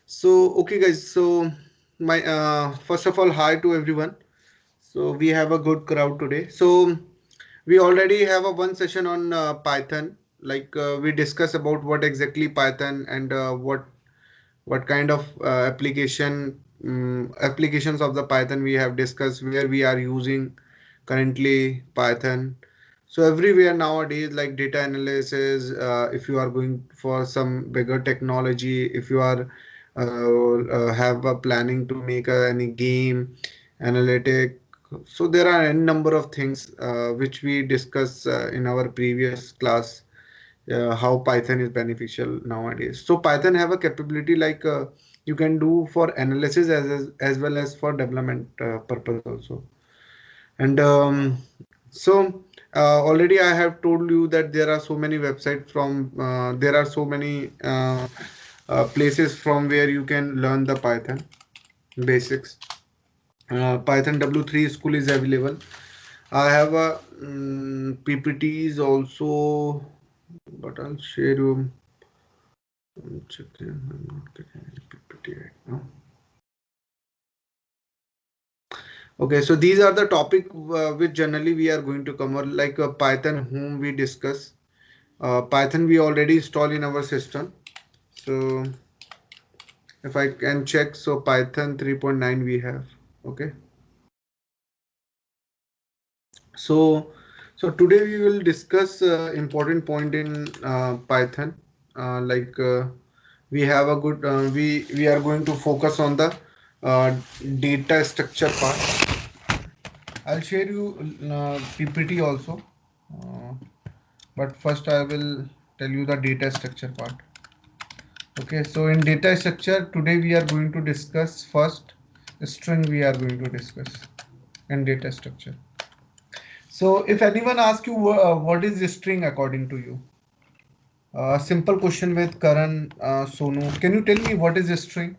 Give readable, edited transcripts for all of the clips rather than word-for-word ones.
Okay, guys. My first of all, hi to everyone. We have a good crowd today. We already have a one session on Python. We discuss about what exactly Python and what kind of applications of the Python we have discussed, where we are using currently Python. So everywhere nowadays, like data analysis, if you are going for some bigger technology, if you are have a planning to make any game analytic, so there are n number of things which we discuss in our previous class, how Python is beneficial nowadays. So Python have a capability you can do for analysis as well as for development purpose also. And already I have told you that there are so many websites from there are so many places from where you can learn the Python basics. Python W3 school is available. I have a PPTs also, but I'll share you. I'm checking. I'm not getting any PPT right now. Okay, so these are the topic which generally we are going to cover, like Python, whom we discuss. Python we already install in our system. So if I can check, so Python 3.9 we have. Okay, so today we will discuss important point in Python. Like we have a good we are going to focus on the uh, data structure part. I'll share you PPT also, uh, but first I will tell you the data structure part. Okay, so in data structure today we are going to discuss first string we are going to discuss in data structure. So if anyone asks you what is the string according to you, simple question with Karan, Sonu, can you tell me what is a string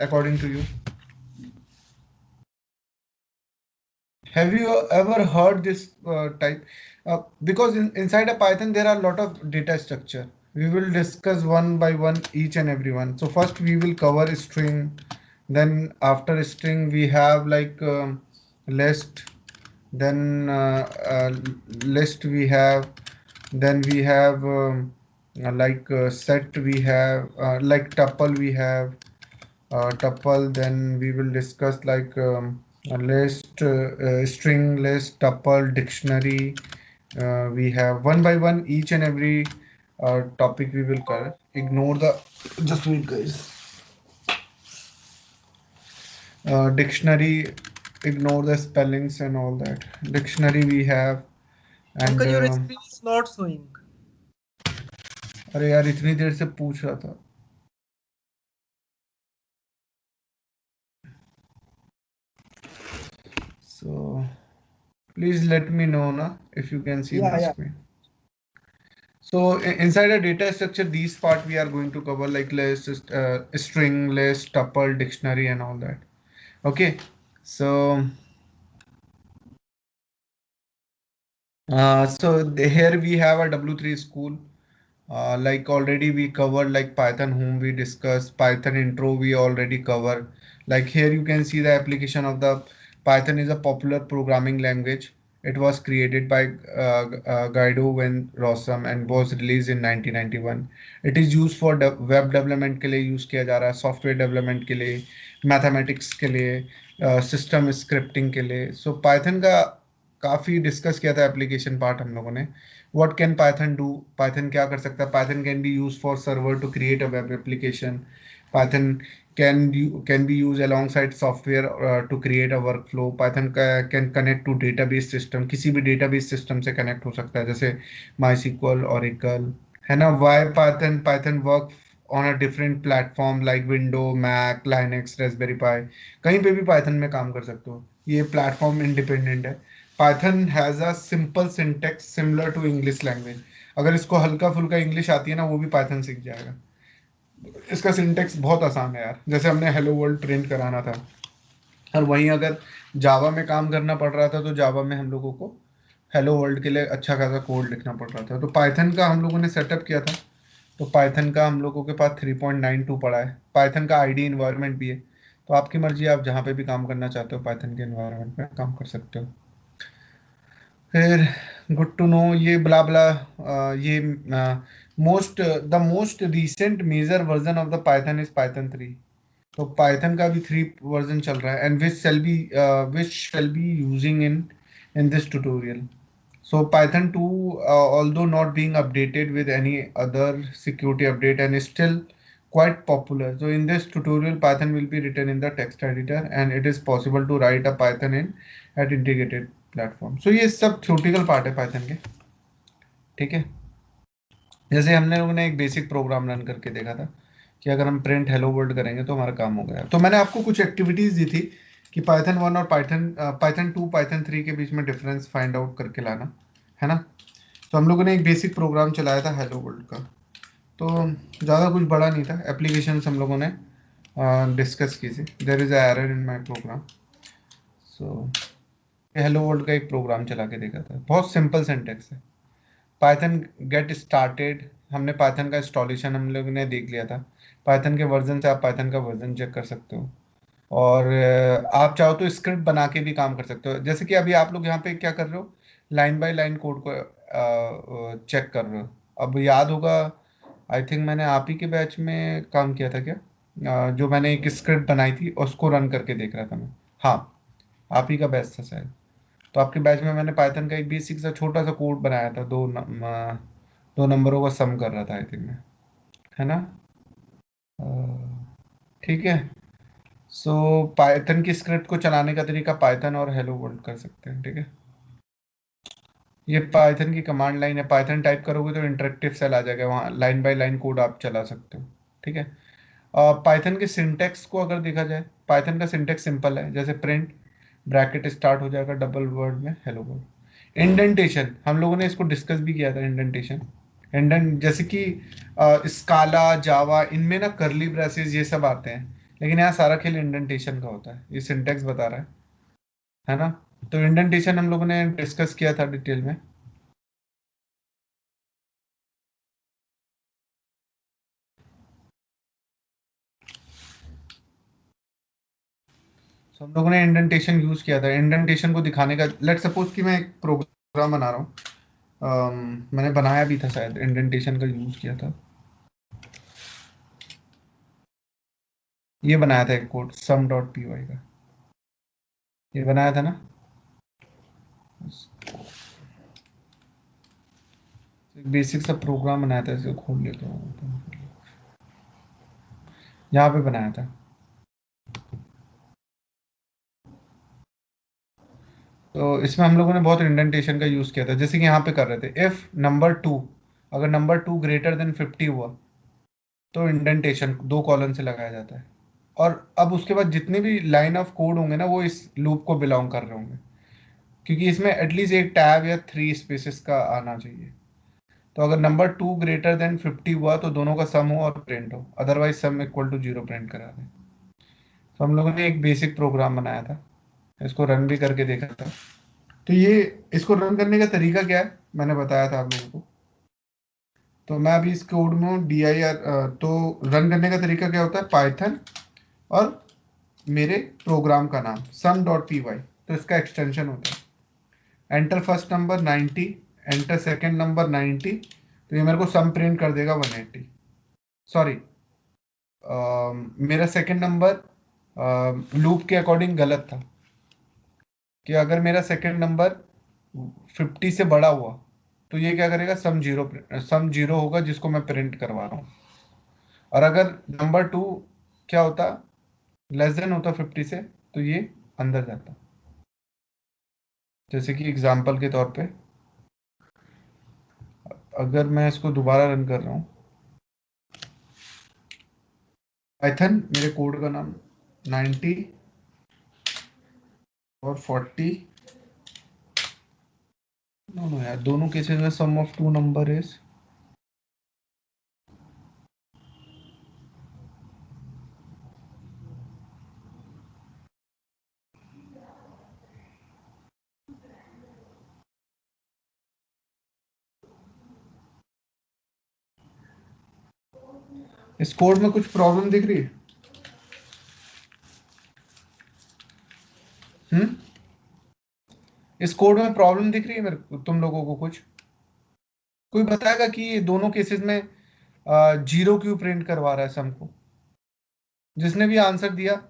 according to you? Have you ever heard this type? Because inside a Python there are a lot of data structure. We will discuss one by one each and every one. So first we will cover a string. Then after string we have list. Then list we have. Then we have set we have, like tuple we have, tuple. Then we will discuss a list, string list, tuple, dictionary. We have one by one each and every topic we will cover. Ignore the, just wait guys. Dictionary, ignore the spellings and all that. Dictionary we have. And Pankaj, your screen is not showing. अरे यार इतनी देर से पूछ रहा था. So please let me know na, if you can see Yeah, my yeah. screen. So inside a data structure, these part we are going to cover like list, string, list, tuple, dictionary, and all that. Okay. So here we have a W3 school. Like already we covered like Python, whom we discussed, Python intro we already covered. Like here you can see the application of the Python is a popular programming language. It was created by Guido van Rossum and was released in 1991. It is used for web development के लिए use किया जा रहा है, software development के लिए, mathematics के लिए, system scripting के लिए. So Python का काफी डिस्कस किया था एप्लीकेशन पार्ट हम लोगों ने. What can Python do? Python क्या कर सकता है? Python can be used for server to create a web application. Python can be used alongside software to create a workflow. Python can connect to database system. किसी भी database system से connect हो सकता है, जैसे MySQL, Oracle, है ना. Why Python work on a different platform like Windows, Mac, Linux, Raspberry Pi. कहीं पे भी Python में काम कर सकते हो. ये प्लेटफॉर्म इंडिपेंडेंट है. Python has a simple syntax similar to English language. अगर इसको हल्का फुल्का इंग्लिश आती है ना, वो भी Python सीख जाएगा. इसका सिंटेक्स बहुत आसान है यार. जैसे हमने हेलो वर्ल्ड प्रिंट कराना था, और वहीं अगर जावा में काम करना पड़ रहा था, तो जावा में हम लोगों को हेलो वर्ल्ड के लिए अच्छा खासा कोड लिखना पड़ रहा था. तो पाइथन का हम लोगों ने सेटअप किया था. तो पाइथन का हम लोगों के पास 3.92 पड़ा है। पाइथन का आईडी इन्वायरमेंट भी है, तो आपकी मर्जी, आप जहाँ पे भी काम करना चाहते हो पाइथन के इन्वायरमेंट में काम कर सकते हो। फिर गुड टू नो, ये ब्ला ब्ला, ये most recent major version of the Python is Python 3। तो पाइथन का भी 3 वर्जन चल रहा है, and which shall be using in this tutorial. So Python 2, although not being updated with any other security update and is still quite popular. So in this tutorial, Python will be written in the text editor, and it is possible to write a Python in at integrated platform. So ये सब theoretical part है Python के, ठीक है। जैसे हमने लोगों ने एक बेसिक प्रोग्राम रन करके देखा था कि अगर हम प्रिंट हेलो वर्ल्ड करेंगे तो हमारा काम हो गया। तो मैंने आपको कुछ एक्टिविटीज दी थी कि पाइथन 1 और पाइथन 2 पाइथन 3 के बीच में डिफरेंस फाइंड आउट करके लाना, है ना। तो हम लोगों ने एक बेसिक प्रोग्राम चलाया था हेलो वर्ल्ड का। तो ज़्यादा कुछ बड़ा नहीं था, एप्लीकेशन हम लोगों ने डिस्कस की थी। There is error in my programme. So hello world का एक प्रोग्राम चला के देखा था, बहुत सिंपल सिंटेक्स है। पाइथन गेट स्टार्टेड, हमने पाइथन का इंस्टॉलेशन हम लोगों ने देख लिया था। पाइथन के वर्जन से आप पाइथन का वर्जन चेक कर सकते हो, और आप चाहो तो स्क्रिप्ट बना के भी काम कर सकते हो। जैसे कि अभी आप लोग यहाँ पे क्या कर रहे हो, लाइन बाय लाइन कोड को चेक कर रहे हो। अब याद होगा, आई थिंक मैंने आप ही के बैच में काम किया था क्या, जो मैंने एक स्क्रिप्ट बनाई थी उसको रन करके देख रहा था मैं। हाँ, आप ही का बैच था शायद। तो आपके बैच में मैंने पाइथन का एक बेसिक सा छोटा सा कोड बनाया था, दो नंबरों का सम कर रहा था आई थिंक मैं, है ना। अ, ठीक है। सो पाइथन की स्क्रिप्ट को चलाने का तरीका पाइथन और हेलो वर्ल्ड कर सकते हैं, ठीक है। ये पाइथन की कमांड लाइन है, पाइथन टाइप करोगे तो इंटरेक्टिव सेल आ जाएगा, वहाँ लाइन बाय लाइन कोड आप चला सकते हो, ठीक है। पाइथन के सिंटेक्स को अगर देखा जाए, पाइथन का सिंटेक्स सिंपल है, जैसे प्रिंट ब्रैकेट स्टार्ट हो जाएगा डबल वर्ड में हेलो वर्ल्ड। इंडेंटेशन हम लोगों ने इसको डिस्कस भी किया था, इंडेंटेशन। इंडेंट जैसे कि स्काला जावा, इनमें ना करली ब्रेसेस ये सब आते हैं, लेकिन यहाँ सारा खेल इंडेंटेशन का होता है, ये सिंटेक्स बता रहा है ना। तो इंडेंटेशन हम लोगों ने डिस्कस किया था डिटेल में। तो हम लोगों ने इंडेंटेशन यूज किया था, इंडेंटेशन को दिखाने का। लेट सपोज कि मैं एक प्रोग्राम बना रहा हूँ, मैंने बनाया भी था शायद, इंडेंटेशन का यूज किया था। ये बनाया था एक code sum dot P Y का, ये बनाया था ना। एक बेसिक सा प्रोग्राम बनाया था, इसे खोल लेता हूँ, यहाँ पे बनाया था। तो इसमें हम लोगों ने बहुत इंडेंटेशन का यूज किया था, जैसे कि यहाँ पे कर रहे थे, इफ नंबर 2, अगर नंबर 2 ग्रेटर देन 50 हुआ तो इंडेंटेशन 2 कॉलन से लगाया जाता है। और अब उसके बाद जितने भी लाइन ऑफ कोड होंगे ना, वो इस लूप को बिलोंग कर रहे होंगे, क्योंकि इसमें एटलीस्ट एक टैब या 3 स्पेसेस का आना चाहिए। तो अगर नंबर 2 ग्रेटर देन 50 हुआ तो दोनों का सम हो और प्रिंट हो, otherwise sum equal to 0 print करा दें। तो हम लोगों ने एक बेसिक प्रोग्राम बनाया था, इसको रन भी करके देखा था। तो ये इसको रन करने का तरीका क्या है, मैंने बताया था आप लोगों को। तो मैं अभी इस कोड में हूँ डी आई आर। तो रन करने का तरीका क्या होता है, पाइथन और मेरे प्रोग्राम का नाम सम डॉट पी वाई, तो इसका एक्सटेंशन होता है enter first number 90, enter second number 90। तो ये मेरे को सम प्रिंट कर देगा 180। सॉरी, मेरा सेकेंड नंबर लूप के अकॉर्डिंग गलत था, कि अगर मेरा सेकेंड नंबर 50 से बड़ा हुआ तो ये क्या करेगा, सम जीरो होगा जिसको मैं प्रिंट करवा रहा हूँ। और अगर नंबर 2 क्या होता, लेस देन होता 50 से, तो ये अंदर जाता। जैसे कि एग्जाम्पल के तौर पे, अगर मैं इसको दोबारा रन कर रहा हूँ, पाइथन मेरे कोड का नाम 90 और 40, नो नो यार, दोनों केसेस में सम ऑफ टू नंबर इज इस कोड में कुछ प्रॉब्लम दिख रही है? इस कोड में प्रॉब्लम दिख रही है मेरे को, तुम लोगों को कुछ? कोई बताएगा कि ये दोनों केसेस में जीरो क्यों प्रिंट करवा रहा है सम को? जिसने भी आंसर दिया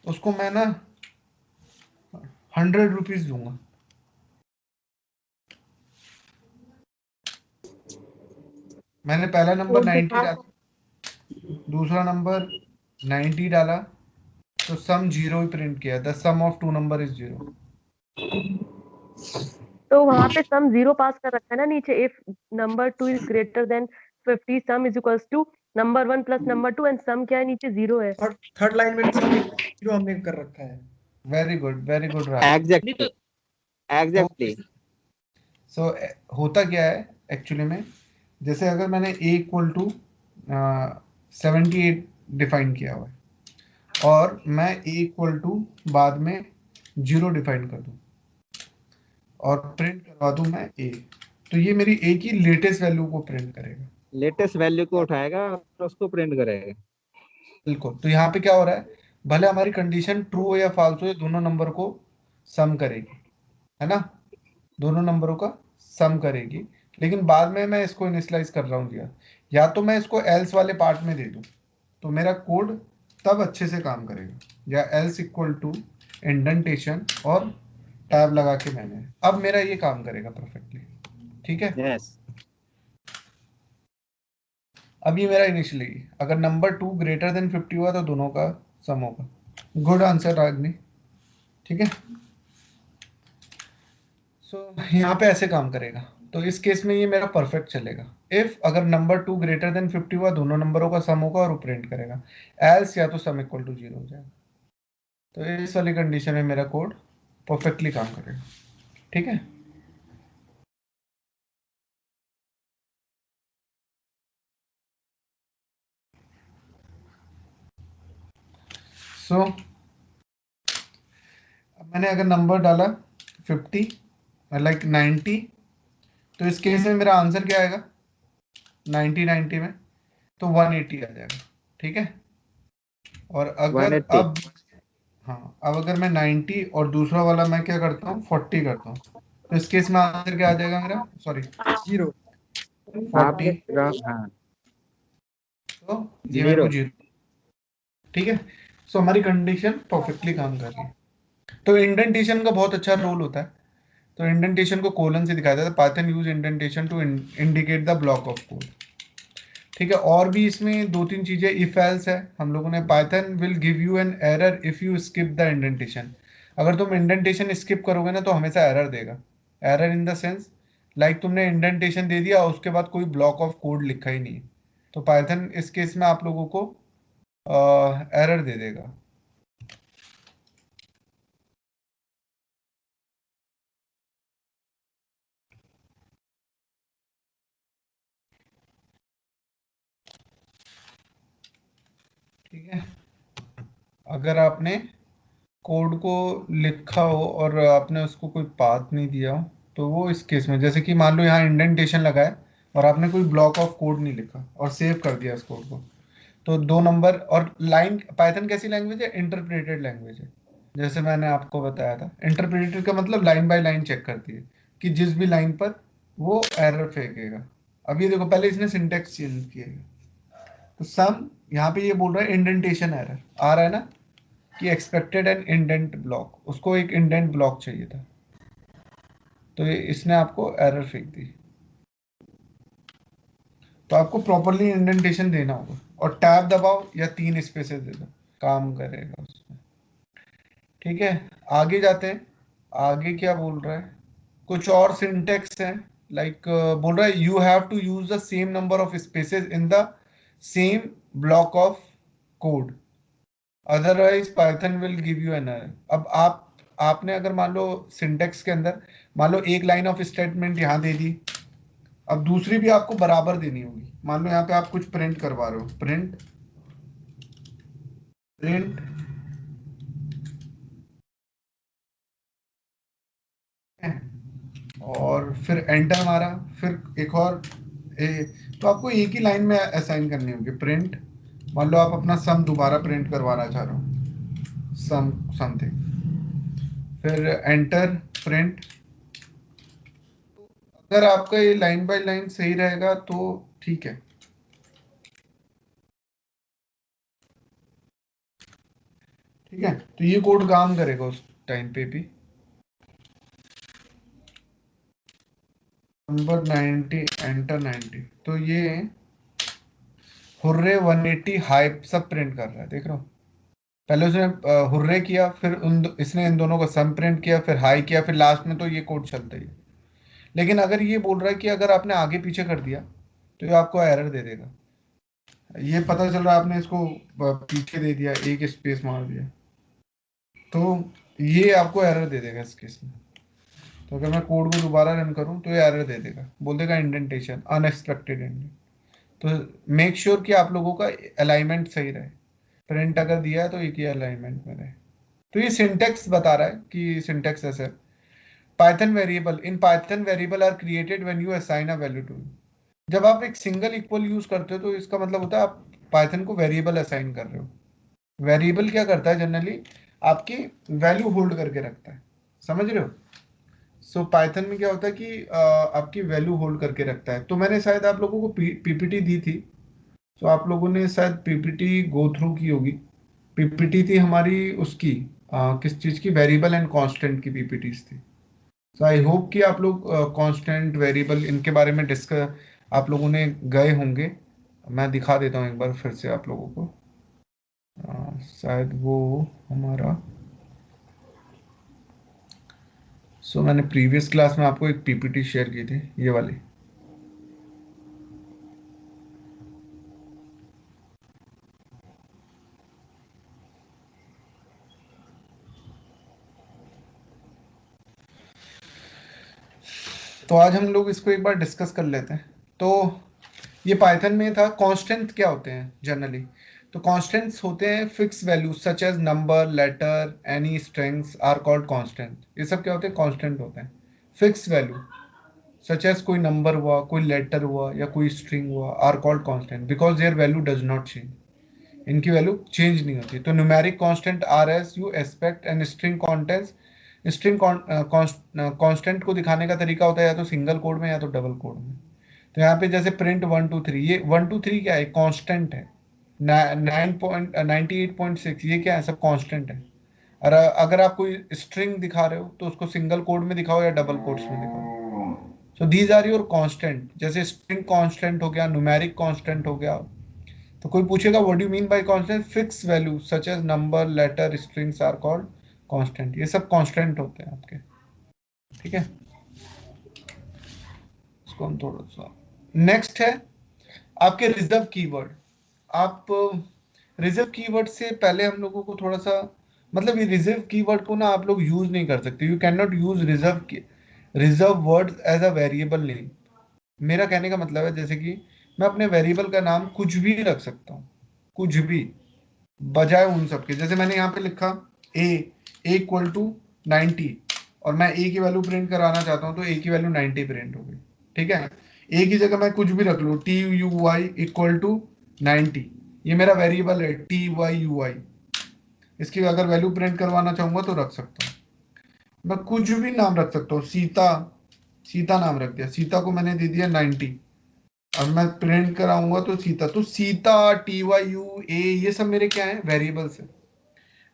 उसको मैं ना 100 रुपीज दूंगा। मैंने पहला नंबर कोड 90 दिखा। डाला, दूसरा नंबर 90 डाला, तो सम जीरो ही प्रिंट किया। The sum of two number is zero. तो वहां पे सम जीरो पास कर रखा है ना नीचे, if number 2 is greater than 50 sum is equals to number 1 plus number 2 and sum क्या है नीचे जीरो है। थर्ड लाइन में सम जीरो हमने कर रखा है। वेरी गुड राज। एग्जैक्टली तो एग्जैक्टली। सो होता क्या है एक्चुअली में, जैसे अगर मैंने ए इक्वल टू 78 डिफाइन किया हुआ है और मैं ए इक्वल टू बाद में जीरो डिफाइन कर दूं और प्रिंट करवा दूं मैं ए, तो ये मेरी ए की लेटेस्ट वैल्यू को प्रिंट करेगा। लेटेस्ट वैल्यू को उठाएगा और उसको प्रिंट करेगा। बिल्कुल। तो यहाँ पे क्या हो रहा है, भले हमारी कंडीशन ट्रू हो या फाल्स हो, ये दोनों नंबर को सम करेगी, है ना? दोनों नंबरों का सम करेगी। लेकिन बाद में मैं इसको इनिशियलाइज कर रहा हूँ, या तो मैं इसको एल्स वाले पार्ट में दे दूँ तो मेरा कोड तब अच्छे से काम करेगा, या एल्स इक्वल टू इंडेंटेशन और टैब लगा के मैंने, अब मेरा ये काम करेगा परफेक्टली। ठीक है। यस। अब ये मेरा इनिशियली, अगर नंबर 2 ग्रेटर देन 50 हुआ तो दोनों का सम होगा। गुड आंसर रागनी। ठीक है। सो यहाँ पे ऐसे काम करेगा। तो इस केस में ये मेरा परफेक्ट चलेगा। इफ अगर नंबर 2 ग्रेटर देन 50 हुआ, दोनों नंबरों का सम होगा और वो प्रिंट करेगा। एल्स या तो सम इक्वल टू जीरो हो जाएगा। तो इस वाली कंडीशन में मेरा कोड परफेक्टली काम करेगा। ठीक है। सो अब मैंने अगर नंबर डाला 50 लाइक 90, तो इस केस में मेरा आंसर क्या आएगा? 90 में तो 180 आ जाएगा। ठीक है। और अगर 180। अब, हाँ, अब अगर मैं 90 और दूसरा वाला मैं क्या करता हूँ 40 करता हूँ, तो इस केस में आंसर क्या आ जाएगा मेरा? Sorry, zero. 40। हाँ तो ये मेरे को जीरो। जीरो। ठीक है। सो हमारी कंडीशन परफेक्टली काम कर रही है। तो इंडेंटेशन का बहुत अच्छा रोल होता है। तो इंडेंटेशन को कोलन से दिखाया जाता है। Python use indentation to indicate the block of code. ठीक है। और भी इसमें दो तीन चीजें इफ एल्स है हम लोगों ने। Python will give you an error if you skip the indentation. अगर तुम इंडेंटेशन स्किप करोगे ना तो हमेशा एरर देगा। Error in the sense, like तुमने इंडेंटेशन दे दिया और उसके बाद कोई ब्लॉक ऑफ कोड लिखा ही नहीं, तो पाइथन इस केस में आप लोगों को एरर दे देगा। ठीक है। अगर आपने कोड को लिखा हो और आपने उसको कोई पाथ नहीं दिया हो, तो वो इस केस में, जैसे कि मान लो यहाँ इंडेंटेशन लगा है और आपने कोई ब्लॉक ऑफ कोड नहीं लिखा और सेव कर दिया इस कोड को, तो दो नंबर। और लाइन, पाइथन कैसी लैंग्वेज है? इंटरप्रेटेड लैंग्वेज है। जैसे मैंने आपको बताया था, इंटरप्रेटेड का मतलब लाइन बाय लाइन चेक करती है कि जिस भी लाइन पर वो एरर फेंकेगा। अब ये देखो, पहले इसने सिंटेक्स चेंज किया, तो सम यहाँ पे ये बोल रहा है इंडेंटेशन एरर आ रहा है ना, कि एक्सपेक्टेड एन इंडेंट ब्लॉक, उसको एक इंडेंट ब्लॉक चाहिए था, तो ये इसने आपको एरर फेंक दी। तो आपको प्रॉपरली इंडेंटेशन देना होगा और टैब दबाओ या 3 स्पेसेस दे दो, काम करेगा उसमें। ठीक है। आगे जाते हैं। आगे क्या बोल रहा है? कुछ और सिंटेक्स है, लाइक बोल रहा है you have to use the same number of spaces in the same block of code, otherwise Python will give you an error. अब आपने अगर मान लो सिंटेक्स के अंदर, मान लो एक लाइन ऑफ स्टेटमेंट यहाँ दे दी, अब दूसरी भी आपको बराबर देनी होगी। मान लो यहाँ पे आप कुछ प्रिंट करवा रहे हो, प्रिंट प्रिंट और फिर एंटर मारा, फिर एक और तो आपको एक ही लाइन में असाइन करनी होगी। प्रिंट, मान लो आप अपना सम दोबारा प्रिंट करवाना चाह रहे हो, सम समथिंग, फिर एंटर प्रिंट। अगर आपका ये लाइन बाय लाइन सही रहेगा तो ठीक है। ठीक है, तो ये कोड काम करेगा उस टाइम पे भी। नंबर 90 एंटर 90, तो ये हुर्रे 180 हाई सब प्रिंट कर रहा है, देख रहे हो। पहले उसने हुर्रे किया, फिर इसने इन दोनों को सम प्रिंट किया, फिर हाई किया, फिर लास्ट में तो ये कोड चलता ही है। लेकिन अगर ये बोल रहा है कि अगर आपने आगे पीछे कर दिया तो ये आपको एरर दे देगा। ये पता चल रहा है आपने इसको पीछे दे दिया, एक स्पेस मार दिया, तो ये आपको एरर दे देगा इस केस में। तो अगर मैं कोड को दोबारा रन करूं तो ये एरर दे देगा, बोल देगा इंडेंटेशन अनएक्सपेक्टेड इंडेंट। तो मेक श्योर कि आप लोगों का अलाइनमेंट सही रहे। प्रिंट अगर दिया है तो एक ही अलाइनमेंट में रहे। तो ये सिंटेक्स बता रहा है कि सिंटेक्स ऐसे, Python variable, in Python variable are created when you assign a value to. जब आप एक सिंगल इक्वल यूज करते हो तो इसका मतलब होता है आप पाइथन को वेरिएबल असाइन कर रहे हो। वेरिएबल क्या करता है जनरली, आपकी वैल्यू होल्ड करके रखता है, समझ रहे हो। सो पाइथन में क्या होता है कि आपकी वैल्यू होल्ड करके रखता है। तो मैंने शायद आप लोगों को पीपीटी दी थी, तो आप लोगों ने शायद पीपीटी गो थ्रू की होगी। पीपीटी थी हमारी उसकी किस चीज़ की, वेरिएबल एंड कांस्टेंट की पीपीटीज थी। सो आई होप कि आप लोग कांस्टेंट वेरिएबल इनके बारे में डिस्कस आप लोगों ने गए होंगे। मैं दिखा देता हूँ एक बार फिर से आप लोगों को। शायद वो हमारा, मैंने प्रीवियस क्लास में आपको एक पीपीटी शेयर की थी, ये वाली। तो आज हम लोग इसको एक बार डिस्कस कर लेते हैं। तो ये पाइथन में था। कांस्टेंट क्या होते हैं जनरली, तो कांस्टेंट्स होते हैं fix values such as number, letter, any strings are called constant. ये सब क्या होते हैं, कांस्टेंट होते हैं। फिक्स वैल्यू सच एज कोई नंबर हुआ, कोई लेटर हुआ या कोई स्ट्रिंग हुआ, are called constant because their value does not change. इनकी वैल्यू चेंज नहीं होती। तो numeric constant are as you expect and string contents. String constant को दिखाने का तरीका होता है या तो सिंगल कोड में या तो डबल कोड में। तो यहाँ पे जैसे प्रिंट 123, ये 123 क्या है, कांस्टेंट है। 98.6 ये क्या है, सब कांस्टेंट है। और अगर आप कोई स्ट्रिंग दिखा रहे हो तो उसको सिंगल कोड में दिखाओ या डबल कोड्स में दिखाओ। So these are your constant. जैसे स्ट्रिंग कांस्टेंट हो गया, न्यूमेरिक कांस्टेंट हो गया। तो कोई पूछेगा what do you mean by constant, fix value such as number, letter, strings are called constant. ये सब कांस्टेंट होते हैं आपके, ठीक है। इसको हम थोड़ा सा, नेक्स्ट है आपके रिजर्व कीवर्ड। आप रिजर्व कीवर्ड से पहले हम लोगों को थोड़ा सा, मतलब ये रिजर्व कीवर्ड को ना आप लोग यूज नहीं कर सकते। You can not use reserve word as a variable name. मेरा कहने का मतलब है जैसे कि मैं अपने वेरिएबल का नाम कुछ भी रख सकता हूँ, कुछ भी, बजाय उन सब के। जैसे मैंने यहाँ पे लिखा ए इक्वल टू 90 और मैं ए की वैल्यू प्रिंट कराना चाहता हूँ तो ए की वैल्यू 90 प्रिंट हो गई, ठीक है। ए की जगह मैं कुछ भी रख लूँ, T U Y equal to 90, ये मेरा वेरिएबल है टी वाई यू वाई। इसकी अगर वैल्यू प्रिंट करवाना चाहूंगा तो रख सकता हूँ। मैं कुछ भी नाम रख सकता हूँ, सीता, सीता नाम रख दिया, सीता को मैंने दे दिया 90। अब मैं प्रिंट कराऊंगा तो सीता, तो Sita, T why U A, ये सब मेरे क्या है, वेरिएबल्स है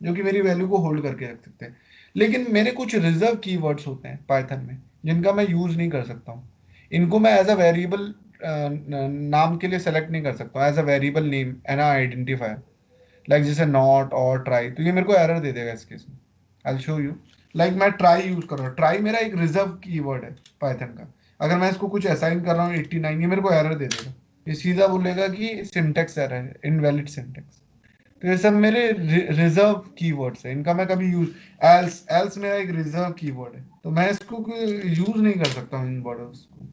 जो कि मेरी वैल्यू को होल्ड करके रख सकते हैं। लेकिन मेरे कुछ रिजर्व कीवर्ड्स होते हैं पाइथन में जिनका मैं यूज नहीं कर सकता हूँ। इनको मैं एज अ वेरिएबल नाम के लिए सेलेक्ट नहीं कर सकता हूँ, as a variable name and identifier. Like जैसे नॉट और ट्राई, तो ये मेरे को एरर दे देगा इस केस में। I will show you. Like मैं ट्राई यूज कर रहा हूँ, ट्राई मेरा एक रिजर्व कीवर्ड है पाइथन का। अगर मैं इसको कुछ असाइन कर रहा हूँ 89, ये मेरे को एरर दे देगा। ये सीधा बोलेगा कि सिंटेक्स एरर है, इनवैलिड सिंटेक्स। तो ये सब मेरे रिजर्व कीवर्ड्स है, इनका मैं कभी यूज, एल्स, एल्स मेरा एक रिजर्व कीवर्ड है, तो मैं इसको यूज नहीं कर सकता हूँ इन वर्ड्स को।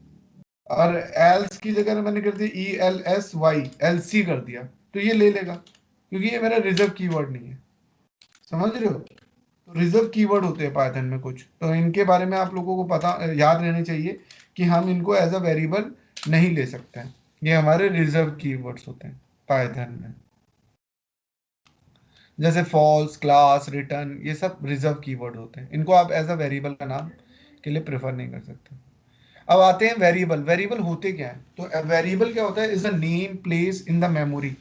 और एल्स की जगह मैंने कर दिया E L S Y, L C कर दिया, तो ये ले लेगा क्योंकि ये मेरा रिजर्व कीवर्ड नहीं है, समझ रहे हो। तो रिजर्व कीवर्ड होते हैं पाइथन में कुछ, तो इनके बारे में आप लोगों को पता याद रहनी चाहिए कि हम इनको एज अ वेरिएबल नहीं ले सकते हैं। ये हमारे रिजर्व कीवर्ड्स होते हैं पाइथन में, जैसे फॉल्स, क्लास, रिटर्न, ये सब रिजर्व कीवर्ड होते हैं। इनको आप एज अ वेरिएबल का नाम के लिए प्रेफर नहीं कर सकते। अब आते हैं वेरिएबल। वेरिएबल होते क्या है? तो वेरिएबल क्या होता है? Is a name place in the memory.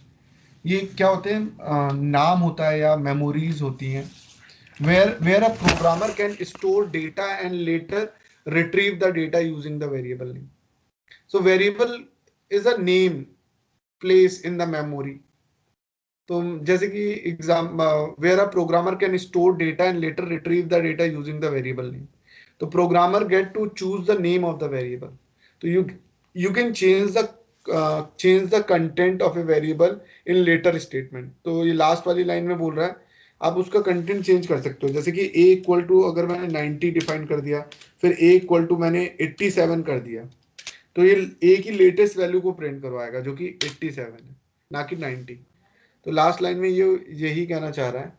ये क्या होते हैं? नाम होता है या मेमोरीज होती हैं where a programmer can store data and later retrieve the data using the variable name. So variable is a name place in the memory. तो जैसे कि exam where a programmer can store data and later retrieve the data using the variable name. तो programmer get to choose the name of the variable. तो you can change the content of a variable in later statement. तो ये last वाली line में बोल रहा है आप उसका कंटेंट चेंज कर सकते हो। जैसे कि a इक्वल टू अगर मैंने 90 डिफाइन कर दिया, फिर a इक्वल टू मैंने 87 कर दिया, तो ये a की लेटेस्ट वैल्यू को प्रिंट करवाएगा जो कि 87 है, ना कि 90। तो लास्ट लाइन में ये यही कहना चाह रहा है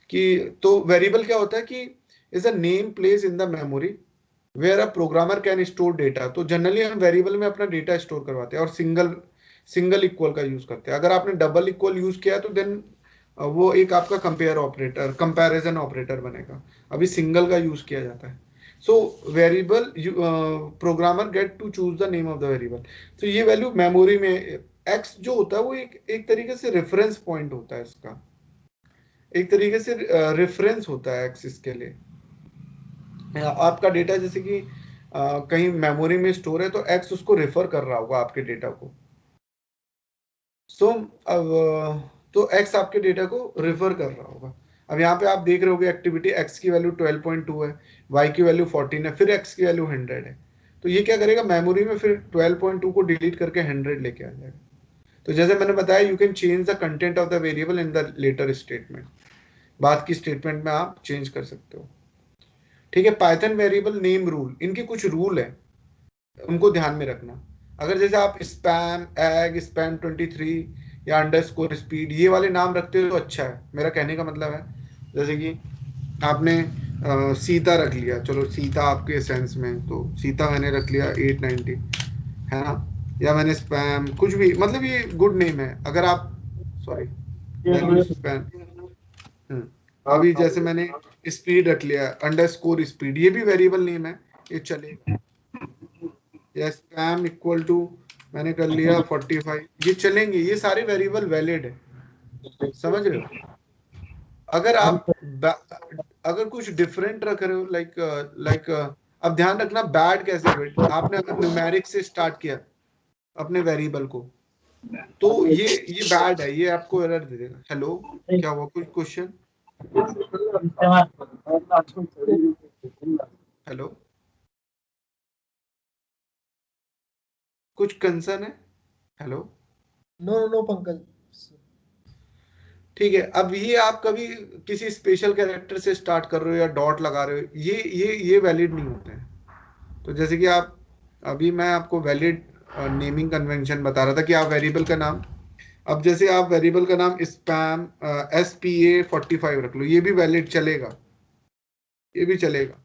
कि तो वेरिएबल क्या होता है कि is a name place in the memory where a programmer can store data. तो जनरली हम वेरिएबल में अपना डेटा स्टोर करवाते हैं और सिंगल इक्वल का यूज करते हैं। अगर आपने डबल इक्वल यूज किया तो देन वो एक आपका कंपैरिजन ऑपरेटर बनेगा। अभी सिंगल का यूज किया जाता है। So variable programmer get to choose the name of the variable. तो ये वैल्यू मेमोरी में एक्स जो होता है वो एक तरीके से रेफरेंस पॉइंट होता है, इसका एक तरीके से रेफरेंस होता है एक्स इसके लिए। आपका डेटा जैसे कि कहीं मेमोरी में स्टोर है तो एक्स उसको रेफर कर रहा होगा आपके डेटा को। अब तो एक्स आपके डेटा को रेफर कर रहा होगा। अब यहाँ पे आप देख रहे होगे एक्टिविटी एक्स की वैल्यू 12.2 है, वाई की वैल्यू 14 है, फिर एक्स की वैल्यू 100 है। तो ये क्या करेगा मेमोरी में फिर 12.2 को डिलीट करके 100 लेके आ जाएगा। तो जैसे मैंने बताया you can change the content of the variable in the later statement. बाद की स्टेटमेंट में आप चेंज कर सकते हो। ठीक है। पाइथन वेरिएबल नेम रूल, इनके कुछ रूल है, उनको ध्यान में रखना। अगर जैसे आप स्पैम, एग, स्पैम 23 या अंडरस्कोर स्पीड ये वाले नाम रखते हो तो अच्छा है। मेरा कहने का मतलब है जैसे कि आपने सीता रख लिया, चलो सीता आपके सेंस में, तो सीता मैंने रख लिया 890 है ना, या मैंने स्पैम कुछ भी, मतलब ये गुड नेम है। अगर आप सॉरी स्पैम अभी जैसे मैंने स्पीड रख लिया अंडरस्कोर स्पीड, ये भी वेरिएबल नेम है, ये चलेगा। या स्पैम इक्वल टू मैंने कर लिया 45, ये चलेंगे, ये सारे वेरिएबल वैलिड है। समझ रहे हो? अगर आप अगर कुछ डिफरेंट रख रहे हो लाइक अब ध्यान रखना बैड कैसे हो। आपने अगर न्यूमेरिक से स्टार्ट किया अपने वेरिएबल को तो ये बैड है, ये आपको एरर दे देगा। हेलो, क्या हुआ? कुछ क्वेश्चन? हेलो, कुछ कंसर्न है? Hello, no Pankaj. ठीक है। अब ये आप कभी किसी स्पेशल कैरेक्टर से स्टार्ट कर रहे हो या डॉट लगा रहे हो, ये वैलिड नहीं होते हैं। तो जैसे कि आप अभी मैं आपको वैलिड नेमिंग कन्वेंशन बता रहा था कि आप वेरिएबल का नाम, अब जैसे आप वेरिएबल का नाम स्पैम SPA45 रख लो, ये भी वैलिड चलेगा, ये भी चलेगा।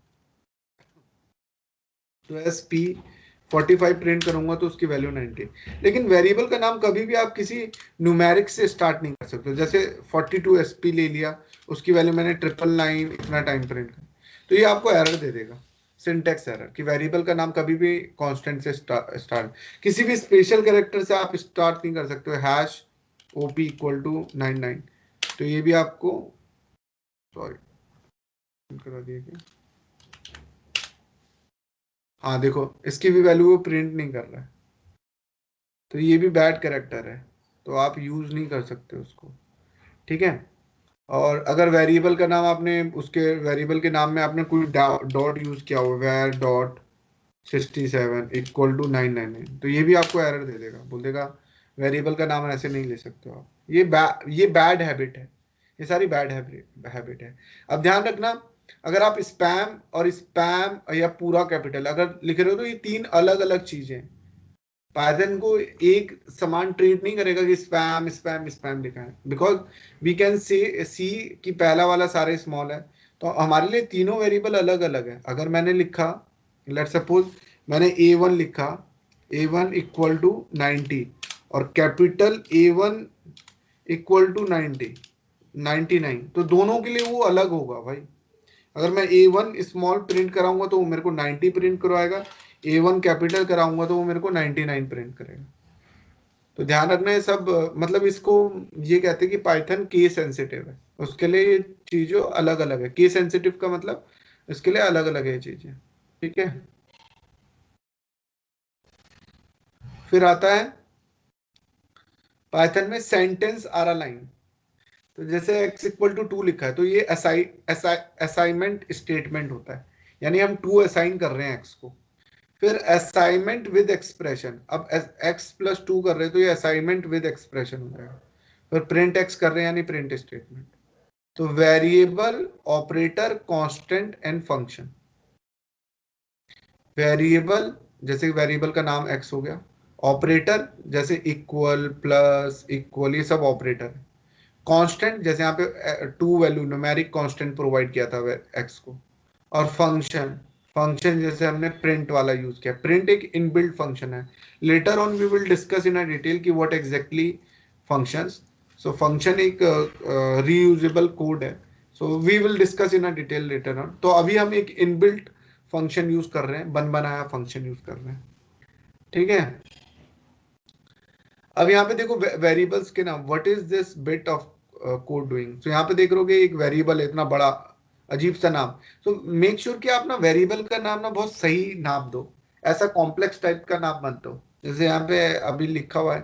तो SP45 प्रिंट करूंगा तो उसकी वैल्यू 90। लेकिन वेरिएबल का नाम कभी भी आप किसी न्यूमेरिक से स्टार्ट नहीं कर सकते। जैसे 42 SP ले लिया, उसकी वैल्यू मैंने 999 इतना टाइम प्रिंट कर, तो ये आपको एरर दे देगा, सिंटेक्स एरर, कि वेरिएबल का नाम कभी भी कांस्टेंट से स्टार्ट किसी भी स्पेशल कैरेक्टर से आप स्टार्ट नहीं कर सकते हो। #OP इक्वल टू 99, तो ये भी आपको सॉरी करा दिया क्या? हाँ देखो, इसकी भी वैल्यू वो प्रिंट नहीं कर रहा है, तो ये भी बैड कैरेक्टर है, तो आप यूज नहीं कर सकते उसको। ठीक है। और अगर वेरिएबल का नाम आपने उसके वेरिएबल के नाम में आपने कोई डॉट यूज किया हो, var.67 इक्वल टू 999, तो ये भी आपको एरर दे देगा, बोल देगा वेरिएबल का नाम ऐसे नहीं ले सकते हो आप। ये बैड हैबिट है, ये सारी बैड हैबिट है। अब ध्यान रखना, अगर आप स्पैम या पूरा कैपिटल अगर लिख रहे हो तो ये 3 अलग अलग चीजें। पाइथन को एक समान ट्रीट नहीं करेगा कि स्पैम स्पैम स्पैम लिखा है, बिकॉज वी कैन सी कि पहला वाला सारे स्मॉल है, तो हमारे लिए तीनों वेरिएबल अलग अलग है। अगर मैंने लिखा, लेट्स सपोज मैंने A1 लिखा A1 इक्वल टू 90 और कैपिटल A1 इक्वल टू 99, तो दोनों के लिए वो अलग होगा भाई। अगर मैं A1 स्मॉल प्रिंट कराऊंगा तो वो मेरे को 90 प्रिंट करवाएगा, A1 कैपिटल कराऊंगा तो वो मेरे को 99 प्रिंट करेगा। तो ध्यान रखना है सब, मतलब इसको ये कहते हैं कि पाइथन केस सेंसिटिव है, उसके लिए ये चीजें अलग अलग है। केस सेंसिटिव का मतलब इसके लिए अलग अलग है ये चीजें, ठीक है। फिर आता है पाइथन में सेंटेंस आर लाइन। तो जैसे x इक्वल टू 2 लिखा है तो ये असाइनमेंट स्टेटमेंट होता है, यानी हम 2 असाइन कर रहे हैं x को। फिर असाइनमेंट विद एक्सप्रेशन, अब x प्लस 2 कर रहे हैं तो ये असाइनमेंट विद एक्सप्रेशन हो जाएगा। फिर प्रिंट x कर रहे हैं यानी प्रिंट स्टेटमेंट। तो variable, operator, constant and function. Variable जैसे वेरिएबल का नाम x हो गया, ऑपरेटर जैसे इक्वल, प्लस, इक्वल, ये सब ऑपरेटर है। कांस्टेंट जैसे यहाँ पे 2 वैल्यू न्यूमेरिक कांस्टेंट प्रोवाइड किया था x को। और फंक्शन, फंक्शन जैसे हमने प्रिंट वाला यूज किया। प्रिंट एक इनबिल्ट फंक्शन है। Later on we will discuss in a detail कि what exactly functions. So function एक रीयूजेबल कोड है, so we will discuss in a detail later on. तो अभी हम एक इनबिल्ट फंक्शन यूज कर रहे हैं, बन बनाया फंक्शन यूज कर रहे हैं, ठीक है। अब यहाँ पे देखो वेरिएबल्स के नाम, what is this bit of code doing. तो यहाँ पे देख रहे एक वेरिएबल है, इतना बड़ा अजीब सा नाम। तो मेक श्योर कि आप ना वेरिएबल का नाम ना बहुत सही नाम दो, ऐसा कॉम्प्लेक्स टाइप का नाम मत दो। जैसे यहाँ पे अभी लिखा हुआ है,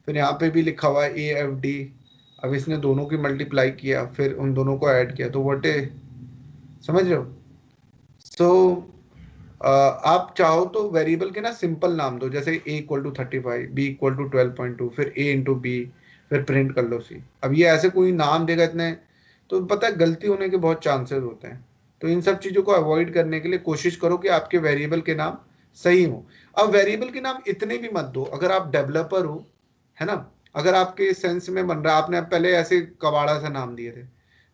फिर यहाँ पे भी लिखा हुआ है AFD। अब इसने दोनों की मल्टीप्लाई किया, फिर उन दोनों को ऐड किया, तो व्हाट है, समझ रहे हो। सो आप चाहो तो वेरिएबल के ना सिंपल नाम दो, जैसे a equal to 35, b equal to 12.2, फिर a इंटू बी, फिर प्रिंट कर लो c। अब ये ऐसे कोई नाम देगा इतने, तो पता है गलती होने के बहुत चांसेस होते हैं। तो इन सब चीज़ों को अवॉइड करने के लिए कोशिश करो कि आपके वेरिएबल के नाम सही हो। अब वेरिएबल के नाम इतने भी मत दो, अगर आप डेवलपर हो, है ना, अगर आपके सेंस में बन रहा है, आपने पहले ऐसे कबाड़ा सा नाम दिए थे,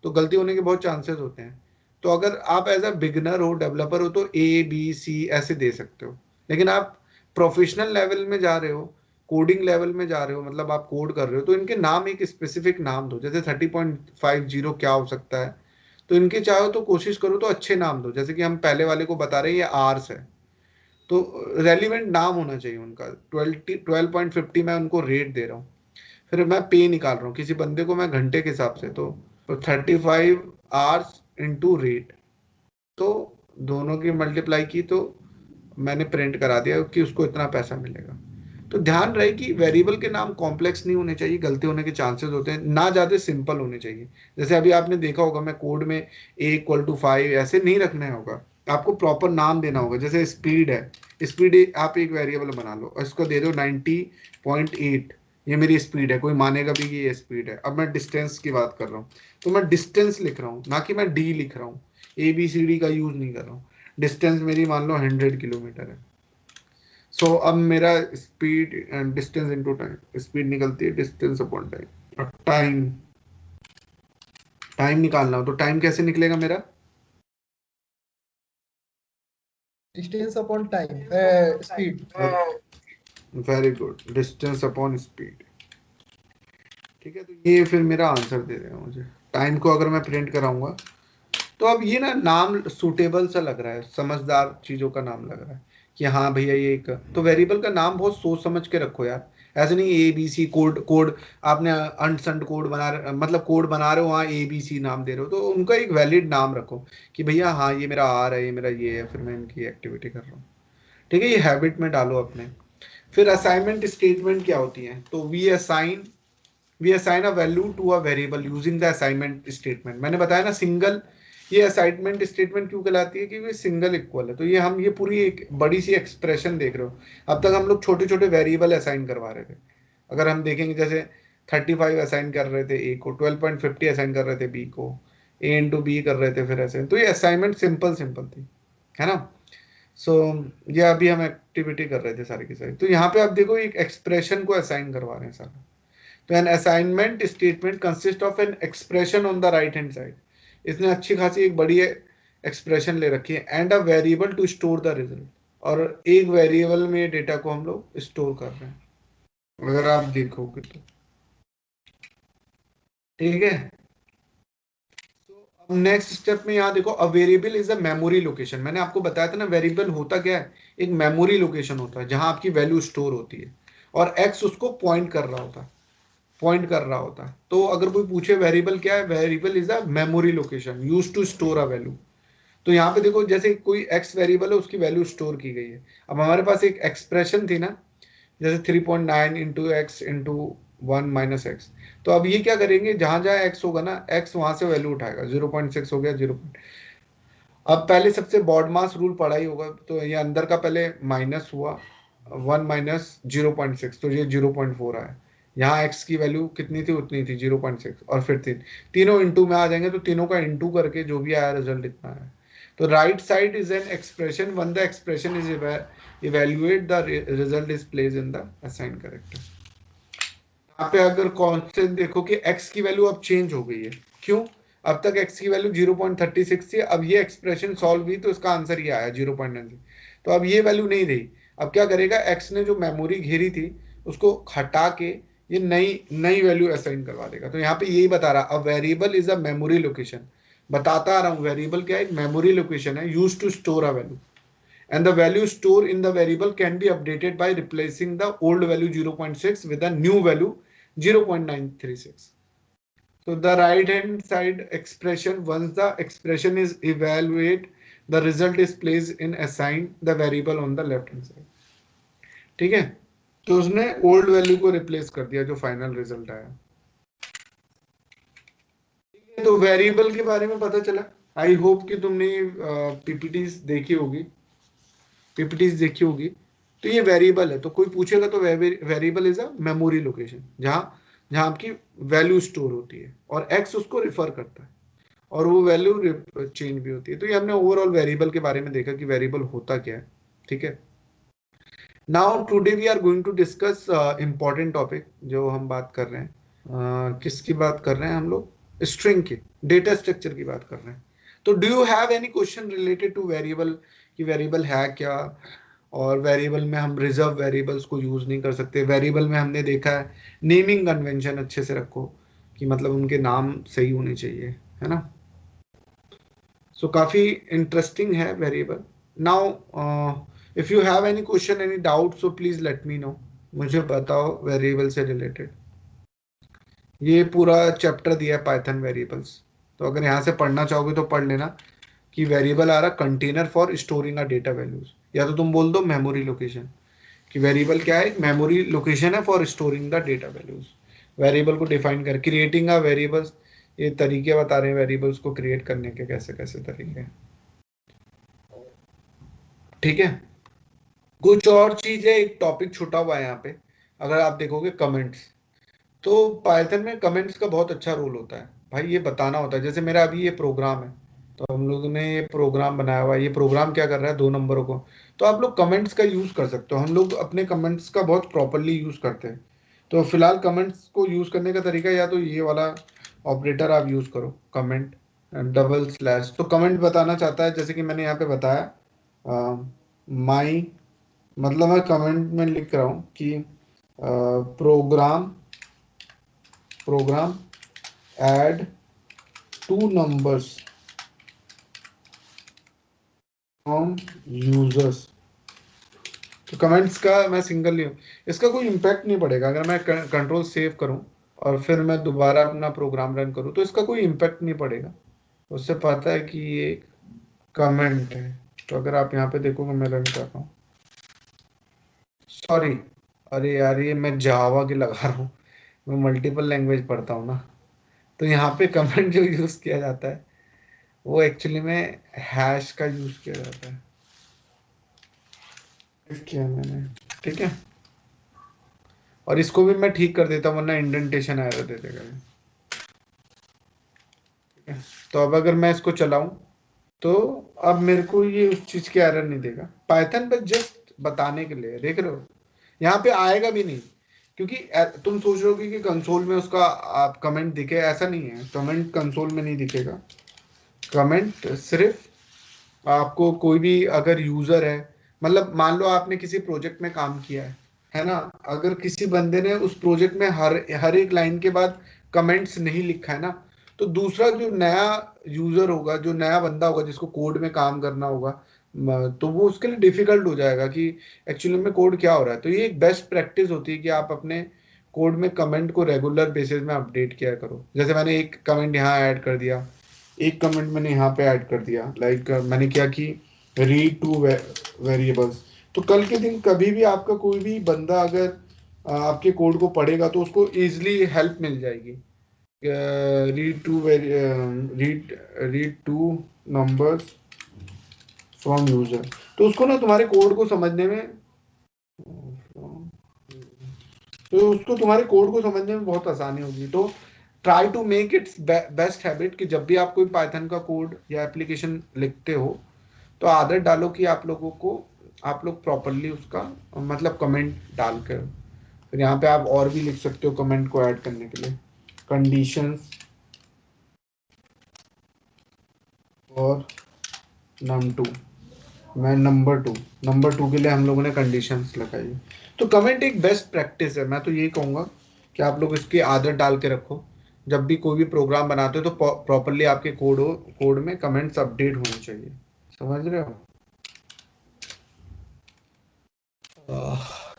तो गलती होने के बहुत चांसेस होते हैं। तो अगर आप एज अ बिगनर हो, डेवलपर हो, तो A B C ऐसे दे सकते हो। लेकिन आप प्रोफेशनल लेवल में जा रहे हो, कोडिंग लेवल में जा रहे हो, मतलब आप कोड कर रहे हो, तो इनके नाम एक स्पेसिफिक नाम दो। जैसे 30.50 क्या हो सकता है, तो इनके चाहो तो कोशिश करो तो अच्छे नाम दो। जैसे कि हम पहले वाले को बता रहे हैं ये आर्स है, तो रेलिवेंट नाम होना चाहिए उनका। 12.50 मैं उनको रेट दे रहा हूँ। फिर मैं पे निकाल रहा हूँ किसी बंदे को मैं घंटे के हिसाब से, तो 35 आवर्स इंटू रेट, तो दोनों की मल्टीप्लाई की तो मैंने प्रिंट करा दिया कि उसको इतना पैसा मिलेगा। तो ध्यान रहे कि वेरिएबल के नाम कॉम्प्लेक्स नहीं होने चाहिए, गलती होने के चांसेस होते हैं, ना ज़्यादा सिंपल होने चाहिए। जैसे अभी आपने देखा होगा मैं कोड में a इक्वल टू 5 ऐसे नहीं रखना होगा, आपको प्रॉपर नाम देना होगा। जैसे स्पीड है, स्पीड आप एक वेरिएबल बना लो और इसको दे दो 90.8, ये मेरी स्पीड है, कोई मानेगा भी कि ये स्पीड है। अब मैं डिस्टेंस की बात कर रहा हूँ, तो मैं डिस्टेंस लिख रहा हूँ, ना कि मैं डी लिख रहा हूँ, ABCD का यूज नहीं कर रहा हूँ। डिस्टेंस मेरी मान लो 100 किलोमीटर है। सो अब मेरा speed and distance into time, speed निकलती है डिस्टेंस अपॉन टाइम। अब टाइम, टाइम निकालना हो तो टाइम कैसे निकलेगा मेरा, distance upon time, speed. Very good, distance upon speed, ठीक है। तो ये फिर मेरा आंसर दे देगा मुझे। टाइम को अगर मैं प्रिंट कराऊंगा, तो अब ये ना नाम सूटेबल सा लग रहा है, समझदार चीजों का नाम लग रहा है कि हाँ भैया ये एक, तो वेरिएबल का नाम बहुत सोच समझ के रखो यार। ऐसे नहीं ABC कोड, आपने अनसंड कोड मतलब कोड बना रहे हो, वहाँ ABC नाम दे रहे हो, तो उनका एक वैलिड नाम रखो कि भैया हाँ ये मेरा आर है, ये मेरा ये है, फिर मैं इनकी एक्टिविटी कर रहा हूँ, ठीक है। ये हैबिट में डालो अपने। फिर असाइनमेंट स्टेटमेंट क्या होती है, तो we assign a value to a variable using the assignment statement. मैंने बताया ना सिंगल, ये असाइनमेंट स्टेटमेंट क्यों कहलाती है, क्योंकि सिंगल इक्वल है। तो ये हम ये पूरी एक बड़ी सी एक्सप्रेशन देख रहे हो। अब तक हम लोग छोटे छोटे वेरिएबल असाइन करवा रहे थे। अगर हम देखेंगे जैसे 35 असाइन कर रहे थे ए को, 12.50 असाइन कर रहे थे बी को, A इंटू बी कर रहे थे, फिर ऐसे। तो ये असाइनमेंट सिंपल सिंपल थी, है ना। सो ये अभी हम एक्टिविटी कर रहे थे सारी की सारी। तो यहाँ पे आप देखो एक एक्सप्रेशन को असाइन करवा रहे हैं सारा। तो an assignment statement consist of an expression on the right hand side, इसने अच्छी खासी एक बड़ी एक्सप्रेशन ले रखी है, and a variable to store the result, और एक वेरिएबल में डेटा को हम लोग स्टोर कर रहे हैं, अगर आप देखोगे तो। ठीक है, अब नेक्स्ट स्टेप में यहाँ देखो, अ variable is a memory location. मैंने आपको बताया था ना, वेरिएबल होता क्या है, एक मेमोरी लोकेशन होता है जहां आपकी वैल्यू स्टोर होती है, और एक्स उसको पॉइंट कर रहा होता है, पॉइंट कर रहा होता है। तो अगर कोई पूछे वेरिएबल क्या है, variable is a memory location use to store a value. तो यहाँ पे देखो, जैसे कोई एक्स वेरिएबल है, उसकी वैल्यू स्टोर की गई है। अब हमारे पास एक एक्सप्रेशन थी ना, जैसे 3.9 इंटू एक्स इंटू 1 - एक्स। तो अब ये क्या करेंगे, जहां जहां एक्स होगा ना, एक्स वहां से वैल्यू उठाएगा। 0.6 हो गया 0। अब पहले सबसे बॉड मास रूल पढ़ा ही होगा, तो ये अंदर का पहले माइनस हुआ, 1 - 0.6, तो ये 0.4 आया। यहाँ एक्स की वैल्यू कितनी थी, उतनी थी 0.6, और फिर तीनों इंटू में आ जाएंगे, तो तीनों का इंटू करके जो भी आया रिजल्ट इतना है। तो right side is an expression, one the expression is evaluate the result is place in the assign character. यहाँ पे अगर कॉन्स्टेंट देखो कि x की वैल्यू अब चेंज हो गई है, क्यों? अब तक x की वैल्यू 0.36 थी, अब ये एक्सप्रेशन सॉल्व हुई तो इसका आंसर ये आया 0.96। तो अब ये वैल्यू नहीं रही। अब क्या करेगा, x ने जो मेमोरी घेरी थी उसको हटा के ये नई नई वैल्यू असाइन करवा देगा। तो यहाँ पे यही बता रहा, a variable is a memory location. बताता आ रहा हूँ, वेरिएबल क्या है, एक मेमोरी लोकेशन है use to store a value, and the value stored in the variable can be updated by replacing the old value 0.6 with a new value 0.936. So the right hand side expression, once the expression is evaluated, the result is placed in assign the variable on the left hand side. ठीक है, तो उसने old value को replace कर दिया जो final result आया। तो वेरिएबल के बारे में पता चला। आई होप कि तुमने पीपीटीज देखी होगी, पीपीटीज देखी होगी। तो ये वेरिएबल है, तो कोई पूछेगा तो variable is a memory location, जहां जहां आपकी वैल्यू स्टोर होती है, और एक्स उसको रिफर करता है, और वो वैल्यू चेंज भी होती है। तो ये हमने ओवरऑल वेरिएबल के बारे में देखा कि वेरिएबल होता क्या है। ठीक है, now today we are going to discuss important topic, जो हम बात कर रहे हैं, किसकी बात कर रहे हैं हम लोग, स्ट्रिंग की, डेटा स्ट्रक्चर की बात कर रहे हैं। तो do you have any question related two variable, कि वेरिएबल है क्या, और वेरिएबल में हम रिजर्व वेरिएबल्स को यूज नहीं कर सकते। वेरिएबल में हमने देखा है नेमिंग कन्वेंशन अच्छे से रखो, कि मतलब उनके नाम सही होने चाहिए, है ना। सो काफी इंटरेस्टिंग है variable. Now if you have any question, any doubt, so please let me know, मुझे बताओ वेरिएबल से रिलेटेड। ये पूरा चैप्टर दिया है पाइथन वेरिएबल्स, तो अगर यहाँ से पढ़ना चाहोगे तो पढ़ लेना, कि वेरिएबल आ रहा container for storing a data values, या तो तुम बोल दो मेमोरी लोकेशन, कि वेरिएबल क्या है, मेमोरी लोकेशन है for storing the data values. Variable को डिफाइन कर, क्रिएटिंग अ वेरिएबल्स, ये तरीके बता रहे हैं वेरिएबल्स को क्रिएट करने के, कैसे कैसे तरीके हैं। ठीक है, कुछ और चीज है, एक टॉपिक छुटा हुआ है यहाँ पे, अगर आप देखोगे कमेंट्स, तो पाइथन में कमेंट्स का बहुत अच्छा रोल होता है भाई, ये बताना होता है। जैसे मेरा अभी ये प्रोग्राम है, तो हम लोगों ने ये प्रोग्राम बनाया हुआ है, ये प्रोग्राम क्या कर रहा है, 2 नंबरों को, तो आप लोग कमेंट्स का यूज कर सकते हो। हम लोग अपने कमेंट्स का बहुत प्रॉपरली यूज करते हैं। तो फिलहाल कमेंट्स को यूज करने का तरीका, या तो ये वाला ऑपरेटर आप यूज करो, कमेंट डबल स्लैश। तो कमेंट बताना चाहता है, जैसे कि मैंने यहाँ पे बताया, माई, मतलब मैं कमेंट में लिख रहा हूँ कि program program add 2 numbers from users. तो कमेंट्स का मैं सिंगल ही हूँ, इसका कोई इम्पैक्ट नहीं पड़ेगा। अगर मैं कंट्रोल सेव करूँ और फिर मैं दोबारा अपना प्रोग्राम रन करूँ, तो इसका कोई इम्पैक्ट नहीं पड़ेगा। उससे पता है कि ये एक कमेंट है। तो अगर आप यहाँ पे देखोगे, मैं रन कर रहा हूँ, सॉरी, अरे यार ये मैं जावा की लगा रहा हूँ, मैं मल्टीपल लैंग्वेज पढ़ता हूँ ना। तो यहाँ पे कमेंट जो यूज किया जाता है, वो एक्चुअली में हैश का यूज किया जाता है, किया मैंने। ठीक है, और इसको भी मैं ठीक कर देता हूँ, वरना इंडेंटेशन एरर दे देगा। ठीक है, तो अब अगर मैं इसको चलाऊं, तो अब मेरे को ये उस चीज की एरर नहीं देगा। पाइथन पे जस्ट बताने के लिए, देख रहे हो, यहाँ पे आएगा भी नहीं, क्योंकि तुम सोच रहे हो कि कंसोल में उसका आप कमेंट दिखे, ऐसा नहीं है। कमेंट कंसोल में नहीं दिखेगा। कमेंट सिर्फ आपको कोई भी अगर यूजर है, मतलब मान लो आपने किसी प्रोजेक्ट में काम किया है ना, अगर किसी बंदे ने उस प्रोजेक्ट में हर एक लाइन के बाद कमेंट्स नहीं लिखा है ना, तो दूसरा जो नया यूजर होगा, जो नया बंदा होगा जिसको कोड में काम करना होगा, तो वो उसके लिए डिफिकल्ट हो जाएगा कि एक्चुअली में कोड क्या हो रहा है। तो ये एक बेस्ट प्रैक्टिस होती है कि आप अपने कोड में कमेंट को रेगुलर बेसिस में अपडेट किया करो। जैसे मैंने एक कमेंट यहाँ ऐड कर दिया, एक कमेंट मैंने यहाँ पे ऐड कर दिया, लाइक मैंने क्या कि रीड टू वेरिएबल्स। तो कल के दिन कभी भी आपका कोई भी बंदा अगर आपके कोड को पढ़ेगा तो उसको इजिली हेल्प मिल जाएगी। Read two read two numbers from user, तो उसको ना तुम्हारे कोड को समझने में, तो उसको तुम्हारे कोड को समझने में बहुत आसानी होगी। तो try to make its best habit कि जब भी आप कोई पाइथन का कोड या एप्लीकेशन लिखते हो तो आदत डालो कि आप लोग प्रॉपरली उसका मतलब कमेंट डाल कर, फिर यहाँ पे आप और भी लिख सकते हो कमेंट को ऐड करने के लिए, कंडीशंस और num2, मैं नंबर टू के लिए हम लोगों ने कंडीशंस लगाई है। तो कमेंट एक बेस्ट प्रैक्टिस है, मैं तो यही कहूँगा कि आप लोग इसकी आदत डाल के रखो। जब भी कोई भी प्रोग्राम बनाते हो तो प्रॉपरली आपके कोड में कमेंट्स अपडेट होने चाहिए, समझ रहे हो।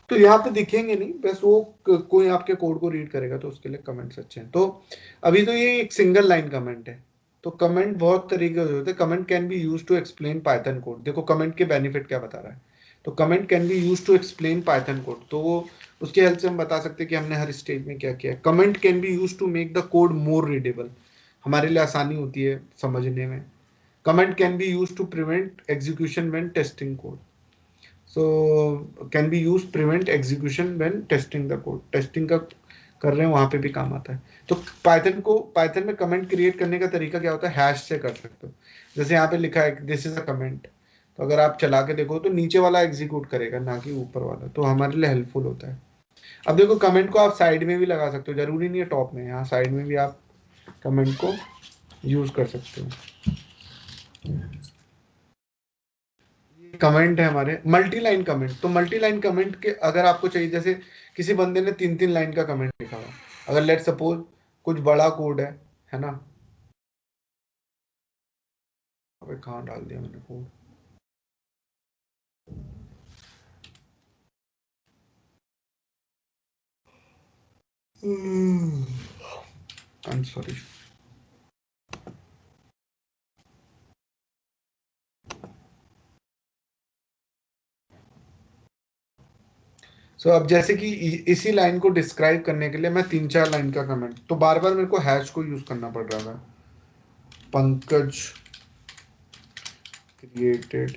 तो यहाँ पे दिखेंगे नहीं, बस वो कोई आपके कोड को रीड करेगा तो उसके लिए कमेंट्स अच्छे हैं। तो अभी तो ये एक सिंगल लाइन कमेंट है। तो कमेंट बहुत तरीके से होते हैं। Comment can be use to explain Python code. देखो कमेंट के बेनिफिट क्या बता रहा है, तो comment can be use to explain Python code, तो वो उसकी हेल्प से हम बता सकते हैं कि हमने हर स्टेज में क्या किया है। Comment can be use to make the code more readable, हमारे लिए आसानी होती है समझने में। Comment can be use to prevent execution when testing code, so can be used prevent execution when testing the code, testing का कर रहे हैं वहां पे भी काम आता है। तो पाइथन में कमेंट क्रिएट करने का तरीका क्या होता है, हैश से कर सकते हो। जैसे यहाँ पे लिखा है दिस इज अ कमेंट, तो अगर आप चला के देखो तो नीचे वाला एग्जीक्यूट करेगा ना कि ऊपर वाला, तो हमारे लिए हेल्पफुल होता है। अब देखो कमेंट को आप साइड में भी लगा सकते हो, जरूरी नहीं है टॉप में, यहाँ साइड में भी आप कमेंट को यूज कर सकते हो। कमेंट है हमारे मल्टी लाइन कमेंट। तो मल्टी लाइन कमेंट के अगर आपको चाहिए, जैसे किसी बंदे ने 3 लाइन का कमेंट लिखा हुआ, अगर लेट सपोज कुछ बड़ा कोड है ना, अबे कहाँ डाल दिया मैंने कोड, आई एम सॉरी। सो अब जैसे कि इसी लाइन को डिस्क्राइब करने के लिए मैं 3-4 लाइन का कमेंट, तो बार बार मेरे को हैश को यूज करना पड़ रहा था। पंकज क्रिएटेड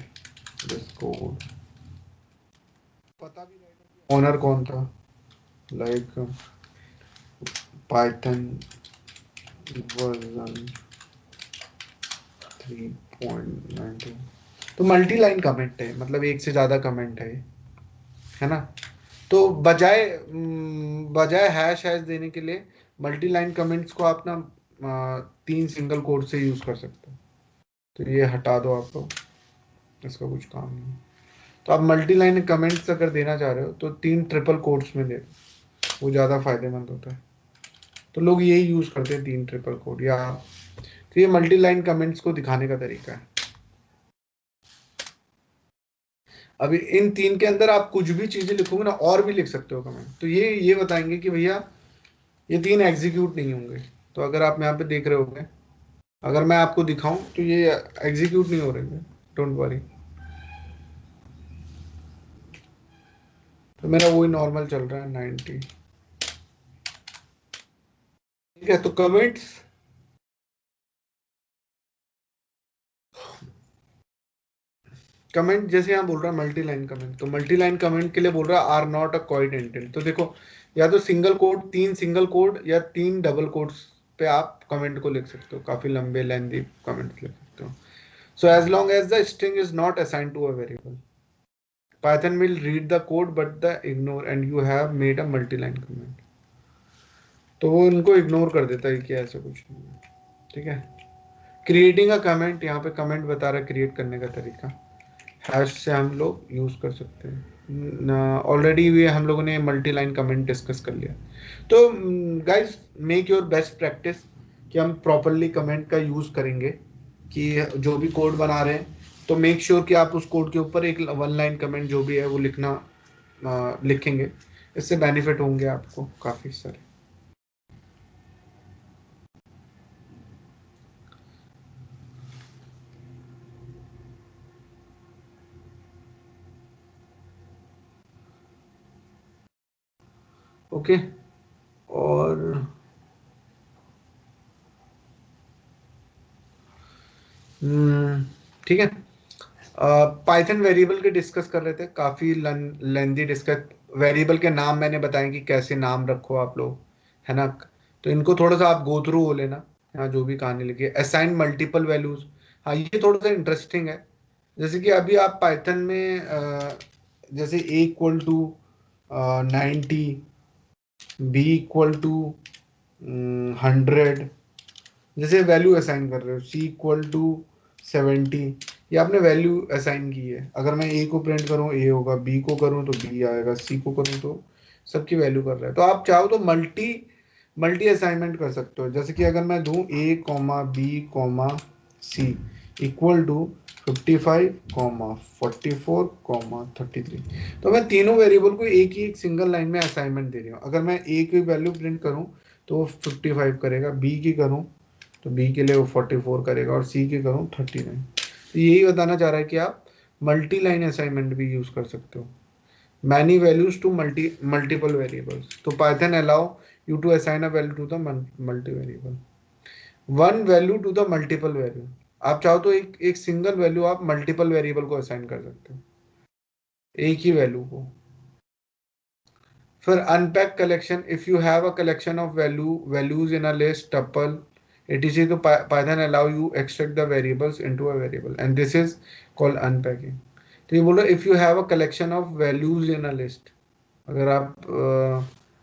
दिस कोड, पता भी रहेगा ओनर कौन था, लाइक पाइथन वर्जन 3.92। तो मल्टी लाइन कमेंट है, मतलब एक से ज्यादा कमेंट है ना। तो बजाय हैश देने के लिए मल्टी लाइन कमेंट्स को आप ना 3 सिंगल कोड से यूज कर सकते हो। तो ये हटा दो आप लोग, इसका कुछ काम नहीं। तो आप मल्टी लाइन कमेंट्स अगर देना चाह रहे हो तो 3 ट्रिपल कोड्स में दे, वो ज्यादा फायदेमंद होता है। तो लोग यही यूज करते हैं 3 ट्रिपल कोड या, तो ये मल्टी लाइन कमेंट्स को दिखाने का तरीका है। अभी इन 3 के अंदर आप कुछ भी चीजें लिखोगे ना, और भी लिख सकते हो कमेंट, तो ये बताएंगे कि भैया ये 3 एग्जीक्यूट नहीं होंगे। तो अगर आप यहाँ पे देख रहे होगे, अगर मैं आपको दिखाऊं तो ये एग्जीक्यूट नहीं हो रहे हैं, डोंट वरी। तो मेरा वही नॉर्मल चल रहा है 90, ठीक है। तो कमेंट जैसे यहाँ बोल रहा है मल्टी लाइन कमेंट, तो मल्टी लाइन कमेंट के लिए बोल रहा है are not a quite intent. तो देखो या तो तीन सिंगल कोड या 3 डबल कोड्स पे आप कमेंट को लिख सकते हो, काफी लंबे लेंथी कमेंट लिख सकते हो। So as long as the string is not assigned to a variable, Python will read the code but the ignore and you have made a multi-line comment। तो वो इनको इग्नोर कर देता है कि ऐसा कुछ नहीं है, ठीक है। क्रिएटिंग अ कमेंट, यहाँ पे कमेंट बता रहा है क्रिएट करने का तरीका। हैश से हम लोग यूज कर सकते हैं। ऑलरेडी भी हम लोगों ने मल्टी लाइन कमेंट डिस्कस कर लिया। तो guys make your best practice कि हम प्रॉपरली कमेंट का यूज करेंगे, कि जो भी कोड बना रहे हैं तो मेक श्योर कि आप उस कोड के ऊपर एक वन लाइन कमेंट जो भी है वो लिखेंगे। इससे बेनिफिट होंगे आपको काफी सारे। ओके, और ठीक है। पाइथन वेरिएबल के डिस्कस कर रहे थे, काफी लेंदी डिस्कस। वेरिएबल के नाम मैंने बताया कि कैसे नाम रखो आप लोग, है ना। तो इनको थोड़ा सा आप गो थ्रू हो लेना, यहाँ जो भी कहानी लिखी है। असाइन मल्टीपल वैल्यूज, हाँ ये थोड़ा सा इंटरेस्टिंग है। जैसे कि अभी आप पाइथन में जैसे a equal to 90, b equal to 100, जैसे वैल्यू असाइन कर रहे हो, c इक्वल टू 70, ये आपने वैल्यू असाइन की है। अगर मैं a को प्रिंट करूँ a होगा, b को करूँ तो b आएगा, c को करूँ तो सबकी वैल्यू कर रहा है। तो आप चाहो तो मल्टी मल्टी असाइनमेंट कर सकते हो। जैसे कि अगर मैं दूं a comma b comma c equal to 55 comma 44 comma 33, तो मैं तीनों वेरिएबल को एक ही एक सिंगल लाइन में असाइनमेंट दे रही हूँ। अगर मैं a की वैल्यू प्रिंट करूँ तो 55 करेगा, b की करूँ तो b के लिए वो 44 करेगा, और c की करूँ 39। तो यही बताना चाह रहा है कि आप मल्टी लाइन असाइनमेंट भी यूज कर सकते हो। many values to multiple variables, तो Python allow you to assign a value to the multi variable, one value to the multiple value। आप चाहो तो एक सिंगल वैल्यू आप मल्टीपल वेरिएबल को असाइन कर सकते हो, एक ही वैल्यू को। फिर unpack collection, if you have a collection of values in a list tuple etc, तो Python allow you extract the variables into a variable and this is called unpacking। तो ये बोल रहा है if you have a collection of values in a list, अगर आप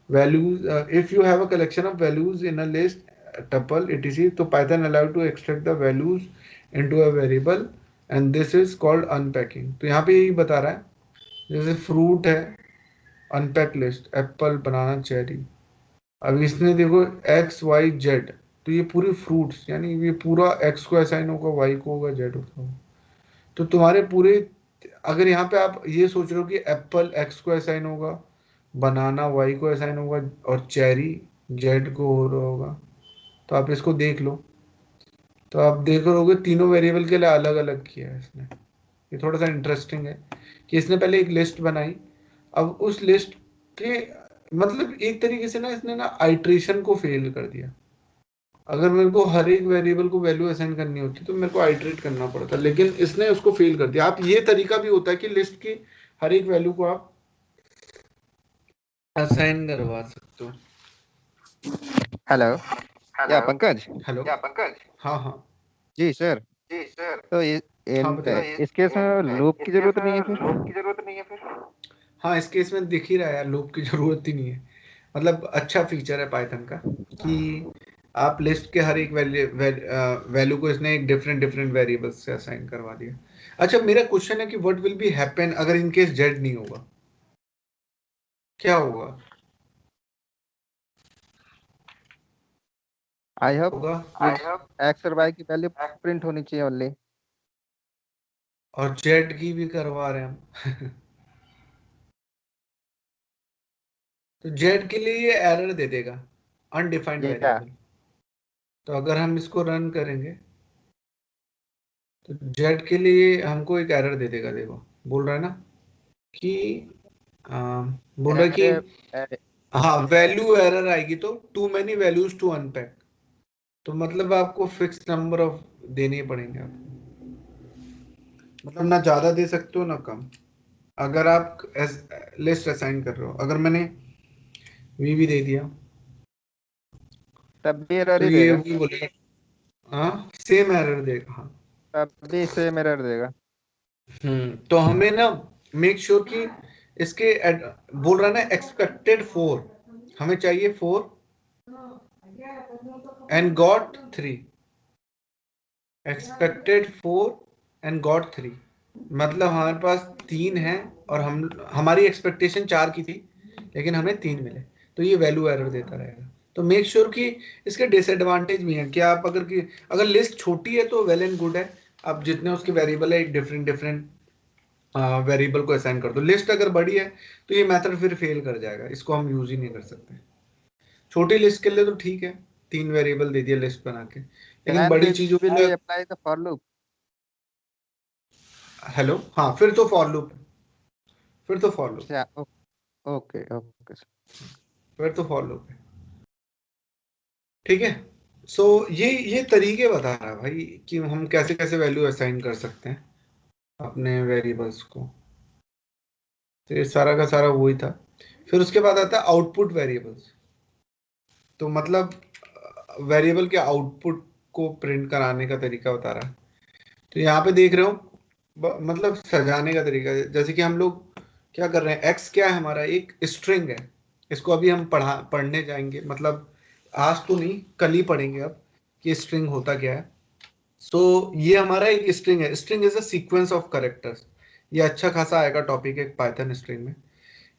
values if you have a collection of values in a list tuple etc, तो Python allow to extract the values into a variable and this is called unpacking। तो यहाँ पे यही बता रहा है, जैसे फ्रूट है, unpack list apple banana cherry. अब इसने देखो एक्स वाई जेड, तो ये पूरी फ्रूट्स, यानी ये पूरा एक्स को असाइन होगा, वाई को होगा, जेड होगा। तो तुम्हारे पूरे, अगर यहाँ पे आप ये सोच रहे हो कि एप्पल एक्स को असाइन होगा, बनाना वाई को असाइन होगा, और चेरी जेड को हो रहा होगा, तो आप इसको देख लो। तो आप देख रहोगे तीनों वेरिएबल के लिए अलग अलग किया है इसने। ये थोड़ा सा इंटरेस्टिंग है कि इसने पहले एक लिस्ट बनाई, अब उस लिस्ट के, मतलब एक तरीके से ना इसने ना आइट्रेशन को फेल कर दिया। अगर मेरे को हर एक वेरिएबल को वैल्यू असाइन करनी होती तो मेरे को आइट्रेट करना पड़ता, लेकिन इसने उसको फेल कर दिया। आप ये तरीका भी होता है कि लिस्ट की हर एक वैल्यू को आप असाइन करवा सकते हो। हेलो। या हेलो। पंकज। हेलो। हाँ हाँ। जी सर। तो हाँ बताइए। इस केस में लूप की जरूरत नहीं है फिर। हाँ इस केस में दिख ही रहा है यार, लूप की जरूरत ही नहीं है। मतलब अच्छा फीचर है पाइथन का कि आप लिस्ट के हर एक वैल्यू को इसने एक डिफरेंट डिफरेंट वेरिएबल्स से असाइन करवा दिया। अच्छा मेरा क्वेश्चन है कि व्हाट विल बी हैपन अगर इन केस जेड नहीं होगा, क्या होगा? आई होप होगा एक्स और वाई की वैल्यू प्रिंट होनी चाहिए ओनली। और जेड की भी करवा रहे हैं हम तो जेड के लिए ये एरर दे देगा, अनडिफाइंड ये क्या? वेरिएबल। तो अगर हम इसको रन करेंगे तो जेड के लिए हमको एक एरर दे देगा। देखो बोल रहा है ना कि बोल रहा है कि अरे अरे, हाँ वैल्यू एरर आएगी, तो too many values to unpack. तो मतलब आपको फिक्स नंबर ऑफ देने ही पड़ेंगे आपको, मतलब ना ज्यादा दे सकते हो ना कम। अगर आप लिस्ट असाइन कर रहे हो, अगर मैंने वी भी दे दिया तब भी एरर तो ही ये देगा। भी बोलेगा, हाँ सेम एरर देगा। हाँ तब भी सेम एरर देगा। तो हमें ना मेक श्योर कि इसके बोल रहा है ना एक्सपेक्टेड 4, हमें चाहिए 4 and got 3, expected 4 and got 3। मतलब हमारे पास 3 है और हमारी एक्सपेक्टेशन 4 की थी, लेकिन हमें 3 मिले, तो ये वैल्यू एरर देता रहेगा। तो मेक श्योर कि इसके डिसएडवांटेज भी हैं कि आप अगर लिस्ट छोटी है तो वेल एंड गुड है, आप जितने उसके वेरिएबल है एक डिफरेंट डिफरेंट वेरिएबल को असाइन कर दो। लिस्ट अगर बड़ी है तो ये मेथड फिर फेल कर जाएगा, इसको हम यूज ही नहीं कर सकते। छोटी लिस्ट के लिए तो ठीक है, 3 वेरिएबल दे दिया लिस्ट बना के, लेकिन कैन बड़ी दिस चीजों विल में। Be apply the for loop? Hello, हाँ फिर तो फॉर लूप, फिर तो फॉर लूप, अच्छा, ओके ओके। फिर तो फॉर लूप है, ठीक है। सो ये तरीके बता रहा है भाई कि हम कैसे कैसे वैल्यू असाइन कर सकते हैं अपने वेरिएबल्स को। तो ये सारा का सारा वही था। फिर उसके बाद आता है आउटपुट वेरिएबल्स। तो मतलब वेरिएबल के आउटपुट को प्रिंट कराने का तरीका बता रहा है। तो यहाँ पे देख रहे हो मतलब सजाने का तरीका, जैसे कि हम लोग क्या कर रहे हैं, एक्स क्या है हमारा, एक स्ट्रिंग है। इसको अभी हम पढ़ने जाएंगे, मतलब आज तो नहीं कल ही पढ़ेंगे अब कि स्ट्रिंग होता क्या है। सो ये हमारा एक स्ट्रिंग है। String is a sequence of characters. ये अच्छा खासा आएगा टॉपिक एक पाइथन स्ट्रिंग में।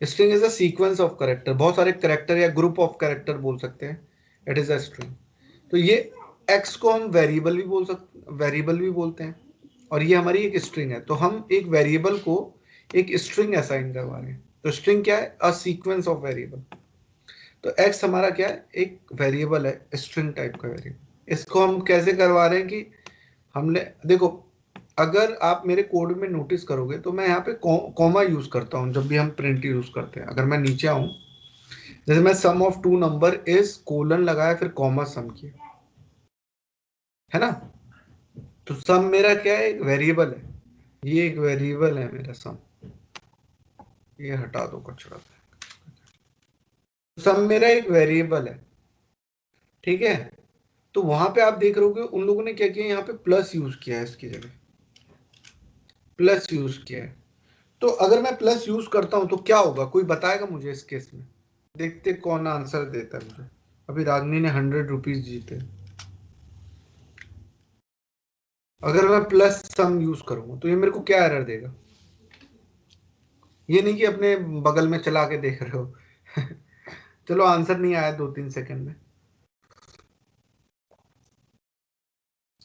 String is a sequence of character, बहुत सारे कैरेक्टर या ग्रुप ऑफ कैरेक्टर बोल सकते हैं, इट इज अ स्ट्रिंग। तो ये एक्स को हम वेरिएबल भी बोलते हैं, और ये हमारी एक स्ट्रिंग है। तो हम एक वेरिएबल को एक स्ट्रिंग असाइन करवा रहे हैं। तो स्ट्रिंग क्या है, अ सीक्वेंस ऑफ वेरिएबल। तो एक्स हमारा क्या है, एक वेरिएबल है, स्ट्रिंग टाइप का वेरिएबल। इसको हम कैसे करवा रहे हैं कि हमने देखो, अगर आप मेरे कोड में नोटिस करोगे तो मैं यहाँ पे कॉमा यूज करता हूँ जब भी हम प्रिंट यूज करते हैं। अगर मैं नीचे आऊं, जैसे मैं sum of two number is colon लगाया फिर कॉमा सम किया, है ना। तो सम मेरा क्या है, एक वेरिएबल है, ये एक वेरिएबल है मेरा सम। ये हटा दो कचरा, सम मेरा एक वेरिएबल है, ठीक है। तो वहां पे आप देख रहे हो उन लोगों ने क्या किया, यहाँ पे प्लस यूज किया है, इसकी जगह प्लस यूज किया है। तो अगर मैं प्लस यूज करता हूं तो क्या होगा, कोई बताएगा मुझे इस केस में? देखते कौन आंसर देता है मुझे। अभी रागनी ने 100 रुपीज जीते। अगर मैं प्लस सम यूज करूंगा तो ये मेरे को क्या एरर देगा? ये नहीं कि अपने बगल में चला के देख रहे हो चलो आंसर नहीं आया 2-3 सेकंड में।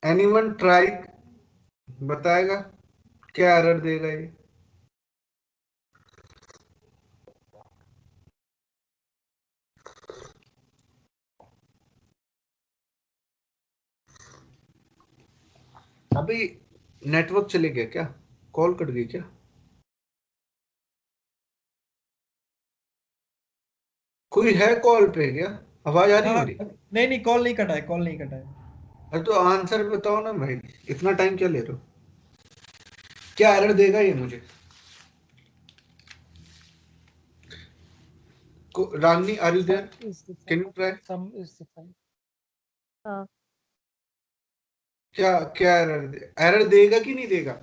एनीवन ट्राई बताएगा क्या एरर देगा ये? अभी नेटवर्क चले गया क्या, कॉल कट गई क्या? कोई है कॉल पे क्या? आवाज आ रही है हाँ, मेरी? नहीं नहीं, कॉल नहीं कटा है, कॉल नहीं कटा है। अरे तो आंसर बताओ ना भाई, इतना टाइम क्या ले रहे हो? क्या एरर देगा ये मुझे? Ragini are you there? Sum is can defined. You try? Sum is defined. हाँ क्या क्या एरर देगा कि नहीं देगा?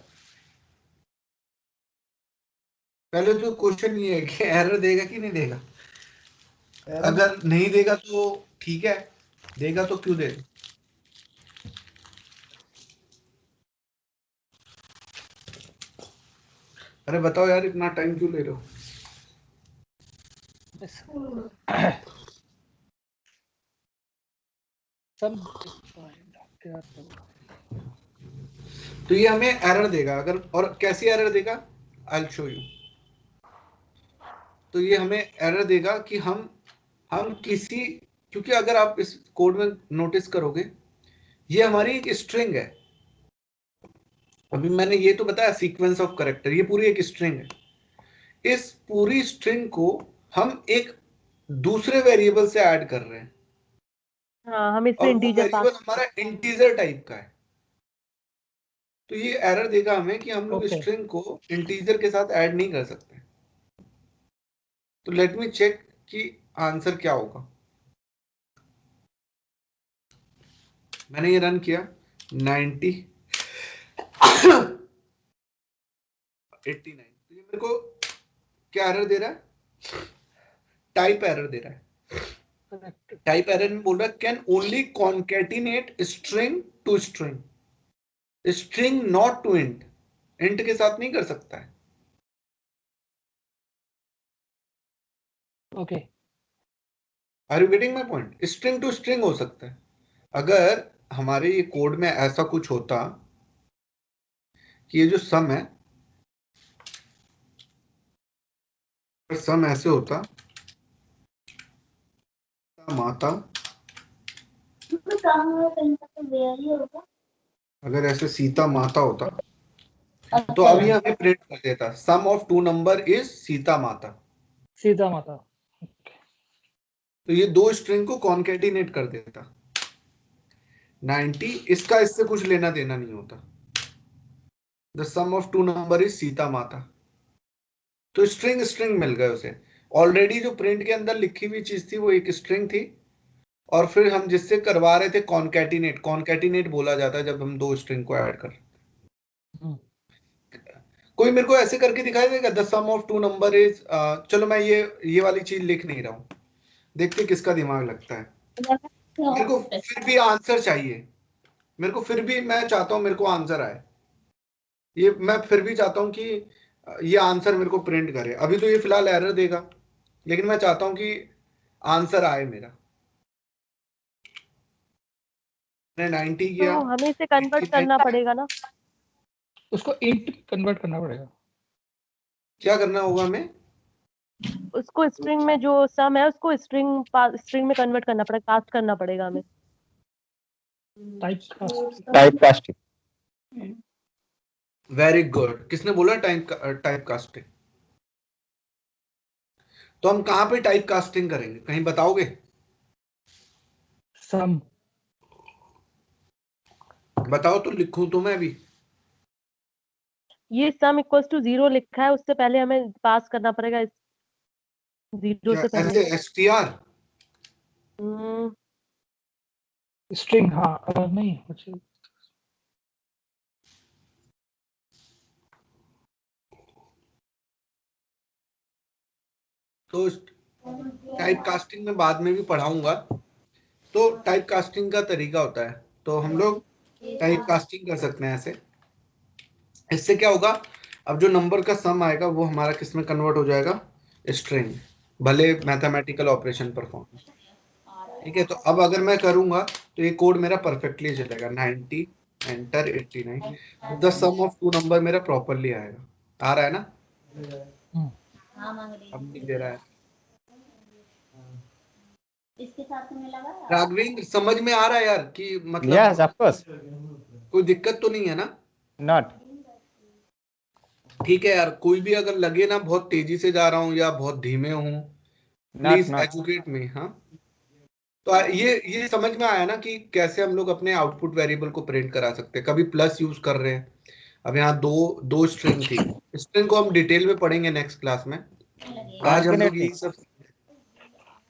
पहले तो क्वेश्चन ये है कि एरर देगा कि नहीं देगा। एरर अगर नहीं देगा तो ठीक है, देगा तो क्यों देगा? अरे बताओ यार, इतना टाइम क्यों ले रहे हो? Sum defined. क्या तो तो ये हमें एरर देगा, अगर और कैसी एरर देगा, आई विल शो यू। तो ये हमें एरर देगा कि हम किसी, क्योंकि अगर आप इस कोड में नोटिस करोगे ये हमारी एक स्ट्रिंग है। अभी मैंने ये तो बताया सीक्वेंस ऑफ कैरेक्टर, ये पूरी एक स्ट्रिंग है। इस पूरी स्ट्रिंग को हम एक दूसरे वेरिएबल से ऐड कर रहे हैं, हाँ, हम इसमें और वो इंटीजर पास वेरिएबल हमारा इंटीजर टाइप का है। तो ये एरर देगा हमें कि हम लोग Okay. स्ट्रिंग को इंटीजर के साथ ऐड नहीं कर सकते। तो लेट मी चेक कि आंसर क्या होगा। मैंने ये रन किया 90 89, तो ये मेरे को क्या एरर दे रहा है, टाइप एरर दे रहा है। Correct. टाइप एरर में बोल रहा है can only concatenate string to string, string not to int. Int के साथ नहीं कर सकता है। Okay are you getting my point? String to string हो सकता है। अगर हमारे ये कोड में ऐसा कुछ होता कि ये जो सम है, सम ऐसे होता माता, अगर ऐसे सीता माता होता तो अभी हमें प्रिंट कर देता sum of two number is Sita Mata. Sita माता। तो ये दो स्ट्रिंग को कॉन्केटिनेट कर देता 90। इसका इससे कुछ लेना देना नहीं होता। The sum of two number is Sita माता। तो स्ट्रिंग स्ट्रिंग मिल गए उसे। ऑलरेडी जो प्रिंट के अंदर लिखी हुई चीज थी वो एक स्ट्रिंग थी, और फिर हम जिससे करवा रहे थे कॉन्केटिनेट, कॉन्केटिनेट बोला जाता है जब हम दो स्ट्रिंग को ऐड कर। कोई मेरे को ऐसे करके दिखाई देगा the sum of two number is, चलो मैं ये वाली चीज लिख नहीं रहा हूं, देखते किसका दिमाग लगता है। मेरे को फिर भी आंसर चाहिए, मेरे को फिर भी, मैं चाहता हूं मेरे को आंसर आए। ये मैं फिर भी चाहता हूं कि ये आंसर मेरे को प्रिंट करे। अभी तो ये फिलहाल एरर देगा, लेकिन मैं चाहता हूं कि आंसर आए मेरा। मैंने 90 किया। तो हमें इसे कन्वर्ट करना पड़ेगा ना। उसको इंट कन्वर्ट करना पड़ेगा। क्या करना होगा हमें? उसको स्ट्रिंग में जो सम है उसको स्ट्रिंग में कन्वर्ट करना पड़ेगा, कास्ट करना पड़ेगा हमें। Type casting. Very good. किसने बोला टाइप कास्टिंग? तो हम कहां पे टाइप कास्टिंग करेंगे, कहीं बताओगे? सम। बताओ तो लिखूं तो मैं भी। ये सम इक्वल्स टू 0 लिखा है, उससे पहले हमें पास करना पड़ेगा 0 क्या से पहले। ऐसे str? स्ट्रिंग हाँ नहीं कुछ। तो टाइप कास्टिंग में बाद में भी पढ़ाऊंगा। तो टाइप कास्टिंग का तरीका होता है, तो हम लोग टाइप कास्टिंग कर सकते हैं ऐसे। इससे क्या होगा, अब जो नंबर का सम आएगा वो हमारा किस में कन्वर्ट हो जाएगा? स्ट्रिंग, भले मैथमेटिकल ऑपरेशन परफॉर्म। ठीक है, तो अब अगर मैं करूंगा तो ये कोड मेरा परफेक्टली चलेगा। 90 enter 89, the sum of two number मेरा प्रॉपरली आएगा। आ रहा है ना? अब नहीं दे रहा है। इसके साथ में लगा राघवेंद्र समझ में आ रहा है यार कि मतलब Yes, of course. कोई दिक्कत तो नहीं है ना? Not. ठीक है यार, कोई भी अगर लगे ना बहुत तेजी से जा रहा हूँ या बहुत धीमे हूँ, Not, प्लीज not. एजुकेट मी। हाँ, तो ये समझ में आया ना कि कैसे हम लोग अपने आउटपुट वेरिएबल को प्रिंट करा सकते हैं। कभी प्लस यूज कर रहे हैं। अब यहाँ दो दो स्ट्रिंग थी, स्ट्रिंग को हम डिटेल में पढ़ेंगे नेक्स्ट क्लास में। आज हम लोग Concatenate. यही सब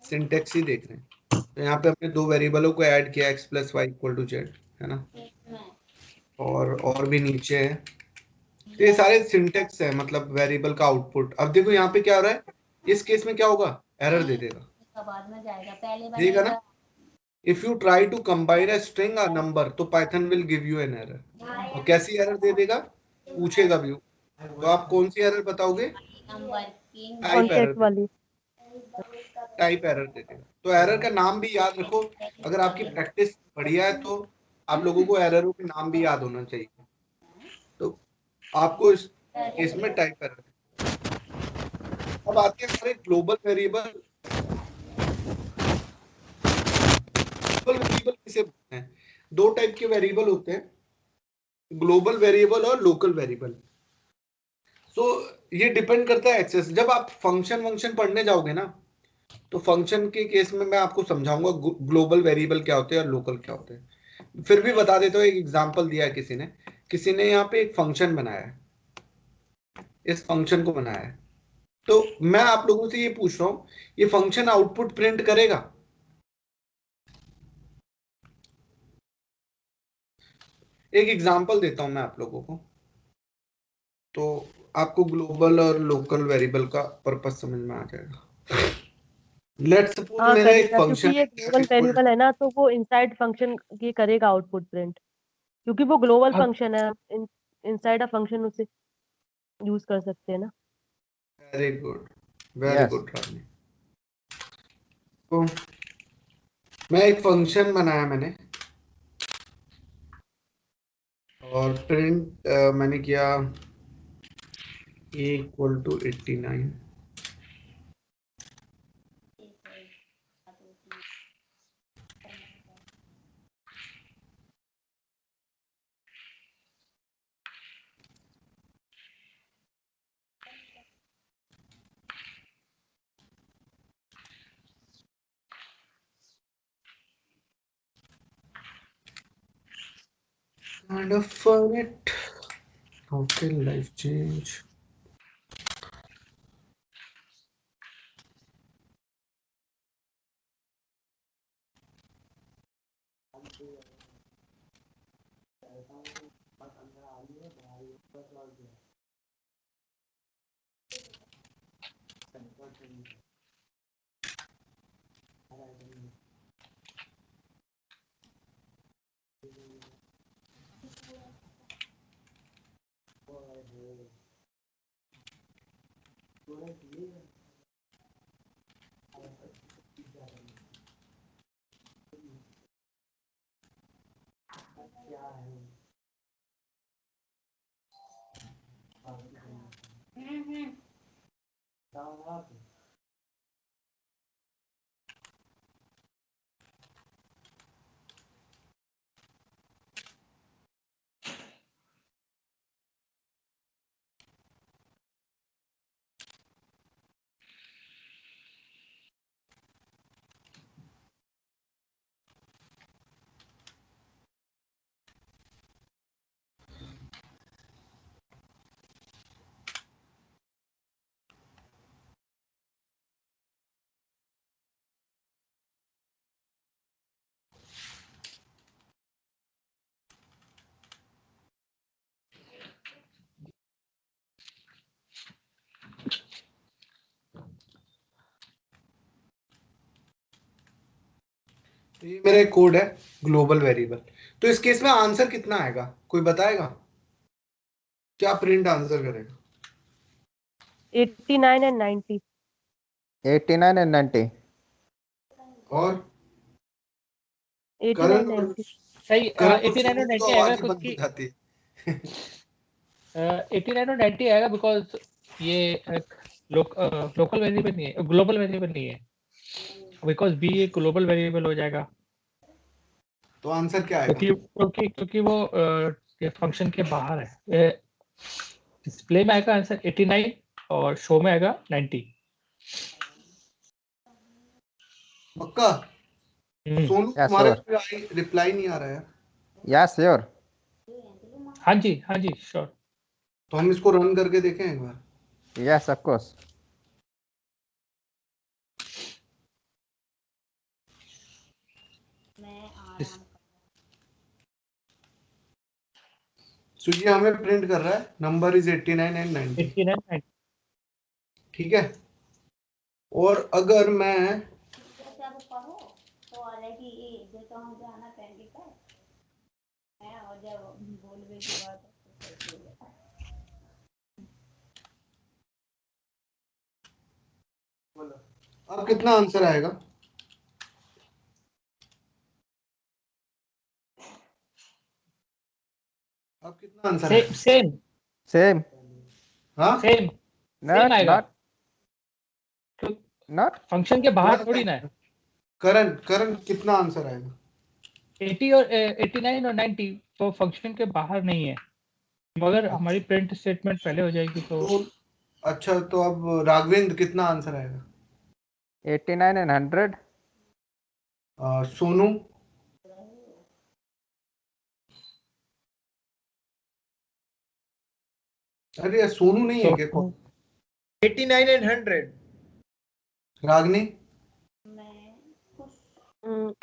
सिंटेक्स ही देख रहे हैं। तो यहाँ पे हमने दो वेरिएबलों को ऐड किया, x plus Y equal to Z, है ना? और भी नीचे है। तो ये सारे सिंटेक्स है, मतलब वेरिएबल का आउटपुट। अब देखो यहाँ पे क्या हो रहा है, इस केस में क्या होगा, एरर दे देगा। बाद में जाएगा, पहले देगा ना? If you try to combine a string a number, तो Python will give you an error. और कैसी एरर दे देगा, पूछेगा भी। तो आप कौन सी एरर बताओगे? Type error. कॉन्केट वाली। टाइप एरर दे देगा। तो एरर का नाम भी याद रखो। अगर आपकी प्रैक्टिस बढ़िया है तो आप लोगों को एररों के नाम भी याद होना चाहिए। तो आपको इसमें टाइप एरर। अब आते हैं हमारे ग्लोबल वेरिएबल। ग्लोबल वेरिएबल किसे बोलते हैं? दो टाइप के वेरिएबल होते हैं, ग्लोबल वेरिएबल और लोकल वेरिएबल। सो ये डिपेंड करता है एक्सेस। जब आप फंक्शन पढ़ने जाओगे ना, तो फंक्शन के केस में मैं आपको समझाऊंगा ग्लोबल वेरिएबल क्या होते हैं और लोकल क्या होते हैं। फिर भी बता देता हूँ, एक एग्जांपल दिया है किसी ने यहाँ पे एक फंक्शन बनाया है, इस फंक्शन को बनाया है। तो मैं आप लोगों से ये पूछ रहा हूँ, ये फंक्शन आउटपुट प्रिंट करेगा? एक एग्जांपल देता हूं मैं आप लोगों को, तो आपको ग्लोबल और लोकल वेरिएबल का पर्पस समझ में आ जाएगा। लेट्स सपोज हाँ मेरा एक करेगा, फंक्शन क्योंकि ये ग्लोबल वेरिएबल है ना, तो वो इनसाइड फंक्शन ये करेगा आउटपुट प्रिंट, क्योंकि वो ग्लोबल अब फंक्शन है। इनसाइड अ फंक्शन उसे यूज कर सकते हैं ना। Very good, very Yes. Good Rani. तो मैं एक फंक्शन बनाया मैंने, और प्रिंट मैंने किया a equal to 89। Kind of forget how can life change. तो ये मेरा एक कोड है ग्लोबल वेरिएबल। तो इस केस में आंसर कितना आएगा, कोई बताएगा? क्या प्रिंट आंसर करेगा? 89 एंड 90। 89 and 90. और 89 करण और 90। सही। करण और 89 सोनू और की तो 90 आएगा आवाज ही बंद हो क्योंकि जाती है। 89 और 90 आएगा बिकॉज ये लोकल वेरिएबल नहीं है, ग्लोबल वेरिएबल नहीं है, बिकॉज बी एक ग्लोबल वेरिएबल हो जाएगा तो आंसर क्या क्योंकि आएगा? क्योंकि क्योंकि वो ये फंक्शन के बाहर है। डिस्प्ले में आएगा आंसर 89 और शो में आएगा 90। पक्का? सोनू Yeah, तुम्हारे sure. कोई रिप्लाई नहीं आ रहा है। Yeah, sure. हाँ जी श्योर। तो हम इसको रन करके देखें एक बार। Yes, of course. मैं आराम सो ये हमें प्रिंट कर रहा है नंबर इज 89 एंड 90। 89 ठीक है। और अगर मैं जब पढ़ो तो अलग ही जो तो हम जाना पेंडिंग है और जब बोलने की बात तो कैसे होगा। अब कितना आंसर आएगा? अब कितना आंसर आएगा? Same Same. हाँ सेम Not, आएगा। not. फंक्शन के बाहर थोड़ी ना है। करण कितना आंसर आएगा? 80 और 89 और 90 तो फंक्शन के बाहर नहीं है, मगर हमारी प्रिंट स्टेटमेंट पहले हो जाएगी तो अच्छा, तो अब राघवेंद्र कितना आंसर आएगा? 89 and 100. सोनू? अरे यार, सोनू नहीं है क्या? 89 and 100। रागनी? मैं कुछ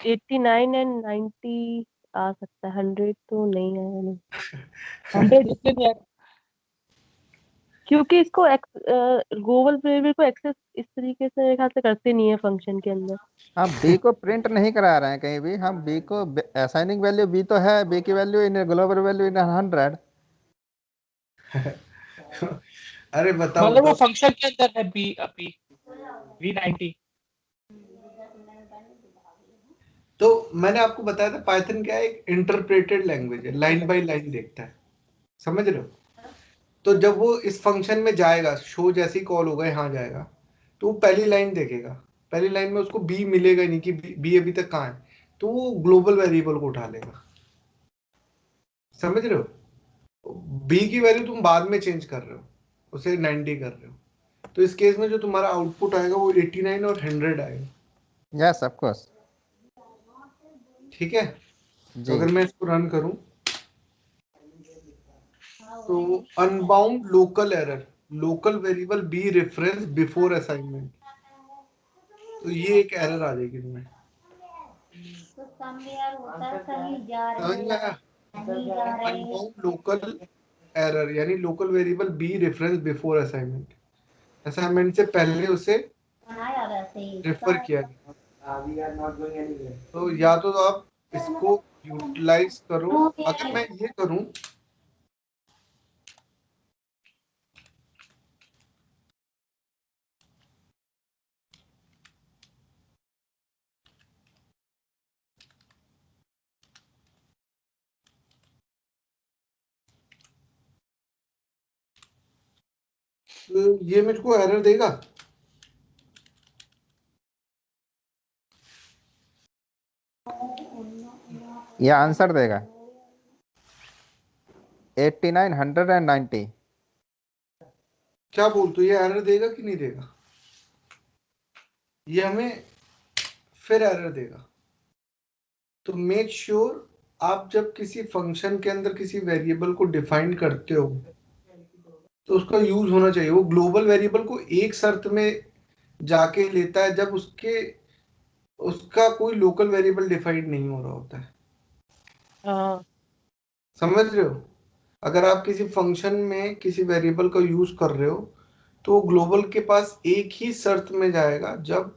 89 एंड 90 आ सकता है, 100 तो नहीं आया नहीं, 100 इसलिए नहीं आएगा क्योंकि इसको गूगल वेरिएबल को एक्सेस इस तरीके से मेरे ख्याल से करते नहीं है फंक्शन के अंदर। हम b को प्रिंट नहीं करा रहे हैं कहीं भी। हम b को असाइनिंग वैल्यू b तो है, b की value in global value in 100। अरे बताओ मतलब वो बताओ। फंक्शन के अंदर है बी अपी V90। तो मैंने आपको बताया था पाइथन क्या है, एक इंटरप्रेटेड लैंग्वेज है, लाइन बाय लाइन देखता है, समझ रहे हो। तो जब वो इस फंक्शन में जाएगा, शो जैसे ही कॉल होगा यहाँ जाएगा, तो वो पहली लाइन देखेगा, पहली लाइन में उसको बी मिलेगा ही नहीं कि बी अभी तक कहाँ है, तो वो ग्लोबल वेरिएबल को उठा लेगा, समझ रहे हो। बी की वैल्यू तुम बाद में चेंज कर रहे हो, उसे 90 कर रहे हो, तो इस केस में जो तुम्हारा आउटपुट आएगा वो 89 और 100 आएगा। Yes of course. ठीक है, तो जी। अगर मैं इसको रन करूं तो unbound local error, local variable be reference before assignment, तो ये एक एरर आ जाएगी तुम्हें, तो सम यार होता है कहीं जा समझ रहे में आया। नहीं जा रहे अनबाउंड लोकल एरर यानी local variable be reference before assignment, assignment से पहले उसे बनाया वैसे ही रेफर किया गया। तो या तो आप इसको यूटिलाइज करो, अगर मैं ये करूं तो ये मुझको एरर देगा। ये आंसर देगा 89 100 एंड 90। क्या बोलते हो, ये एरर देगा कि नहीं देगा, ये हमें फिर एरर देगा। तो मेक श्योर आप जब किसी फंक्शन के अंदर किसी वेरिएबल को डिफाइन करते हो तो उसका यूज होना चाहिए, वो ग्लोबल वेरिएबल को एक शर्त में जाके लेता है जब उसका कोई लोकल वेरिएबल डिफाइन नहीं हो रहा होता है, हाँ समझ रहे हो। अगर आप किसी फंक्शन में किसी वेरिएबल का यूज कर रहे हो तो ग्लोबल के पास एक ही शर्त में जाएगा जब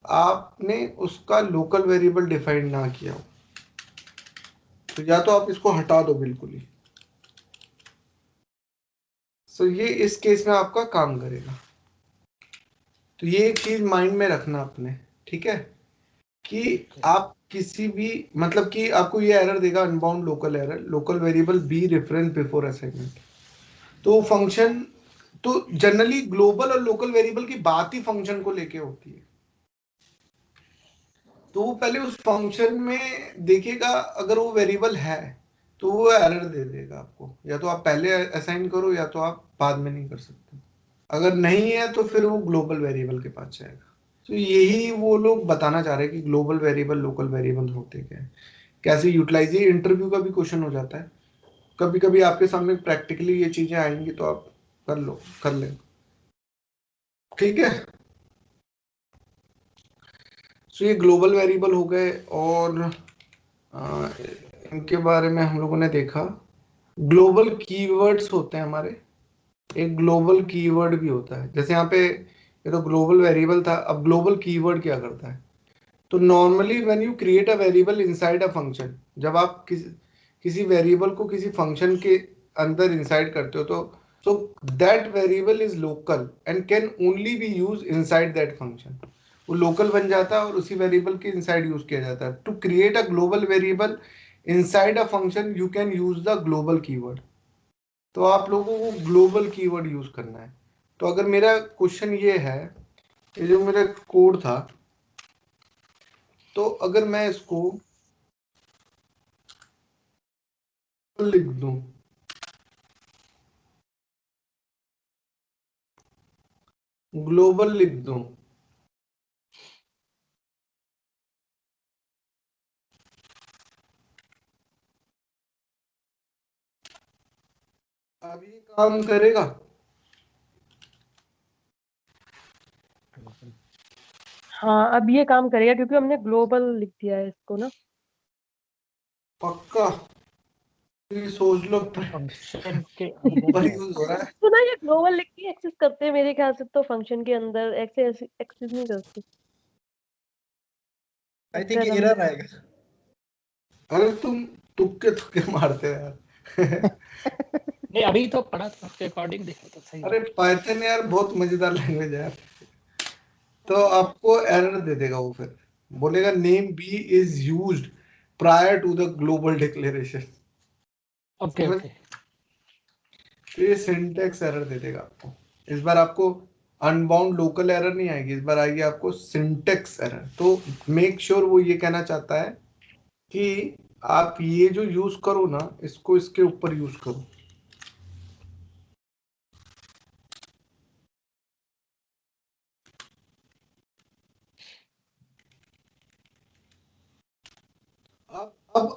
आपने उसका लोकल वेरिएबल डिफाइन ना किया हो। तो या तो आप इसको हटा दो बिल्कुल ही, तो ये इस केस में आपका काम करेगा। तो ये एक चीज माइंड में रखना अपने, ठीक है, कि आप किसी भी मतलब कि आपको ये एरर देगा unbound local error, local variable be reference before assignment. तो फंक्शन तो जनरली ग्लोबल और लोकल वेरिएबल की बात ही फंक्शन को लेके होती है। तो वो पहले उस फंक्शन में देखेगा, अगर वो वेरिएबल है तो वो एरर दे देगा आपको, या तो आप पहले असाइन करो या तो आप बाद में नहीं कर सकते। अगर नहीं है तो फिर वो ग्लोबल वेरिएबल के पास जाएगा। तो यही वो लोग बताना चाह रहे हैं कि ग्लोबल वेरिएबल लोकल वेरिएबल होते क्या है, कैसे यूटिलाइज, ये इंटरव्यू का भी क्वेश्चन हो जाता है। कभी कभी आपके सामने प्रैक्टिकली ये चीजें आएंगी तो आप कर ले, ठीक है। तो ये ग्लोबल वेरिएबल हो गए, और इनके बारे में हम लोगों ने देखा। ग्लोबल कीवर्ड्स होते हैं हमारे, एक ग्लोबल कीवर्ड भी होता है, जैसे यहाँ पे ये तो ग्लोबल वेरिएबल था, अब ग्लोबल कीवर्ड क्या करता है। तो normally when you create a variable inside a function, जब आप किसी वेरिएबल को किसी फंक्शन के अंदर इंसाइड करते हो तो so that variable is local and can only B use inside that function. वो लोकल बन जाता है और उसी वेरिएबल के इनसाइड यूज किया जाता है। To create a global variable inside a function you can use the global keyword. तो आप लोगों को ग्लोबल कीवर्ड यूज करना है। तो अगर मेरा क्वेश्चन ये है, ये जो मेरा कोड था, तो अगर मैं इसको लिख दूं, ग्लोबल लिख दूं, अब ये काम करेगा। हाँ अब ये काम करेगा क्योंकि हमने ग्लोबल लिख दिया है इसको ना। पक्का, ये सोच लो, फंक्शन के पर अंदर यूज हो रहा है। तो ना ये ग्लोबल लिख के एक्सेस करते हैं मेरे ख्याल से, तो फंक्शन के अंदर एक्सेस एक्सेस नहीं करते। आई थिंक एरर आएगा। अरे तुम तुक्के तुक्के मारते हो यार। नहीं अभी तो पढ़ा था उसके अकॉर्डिंग देखा तो सही अरे पाइथन यार बहुत मजेदार लैंग्वेज है यार। तो आपको एरर दे देगा वो, फिर बोलेगा name B is used prior to the global declaration. Okay okay तो ये सिंटेक्स एरर दे देगा आपको। इस बार आपको अनबाउंड लोकल एरर नहीं आएगी, इस बार आएगी आपको सिंटेक्स एरर। तो मेक श्योर वो ये कहना चाहता है कि आप ये जो यूज करो ना, इसको इसके ऊपर यूज करो।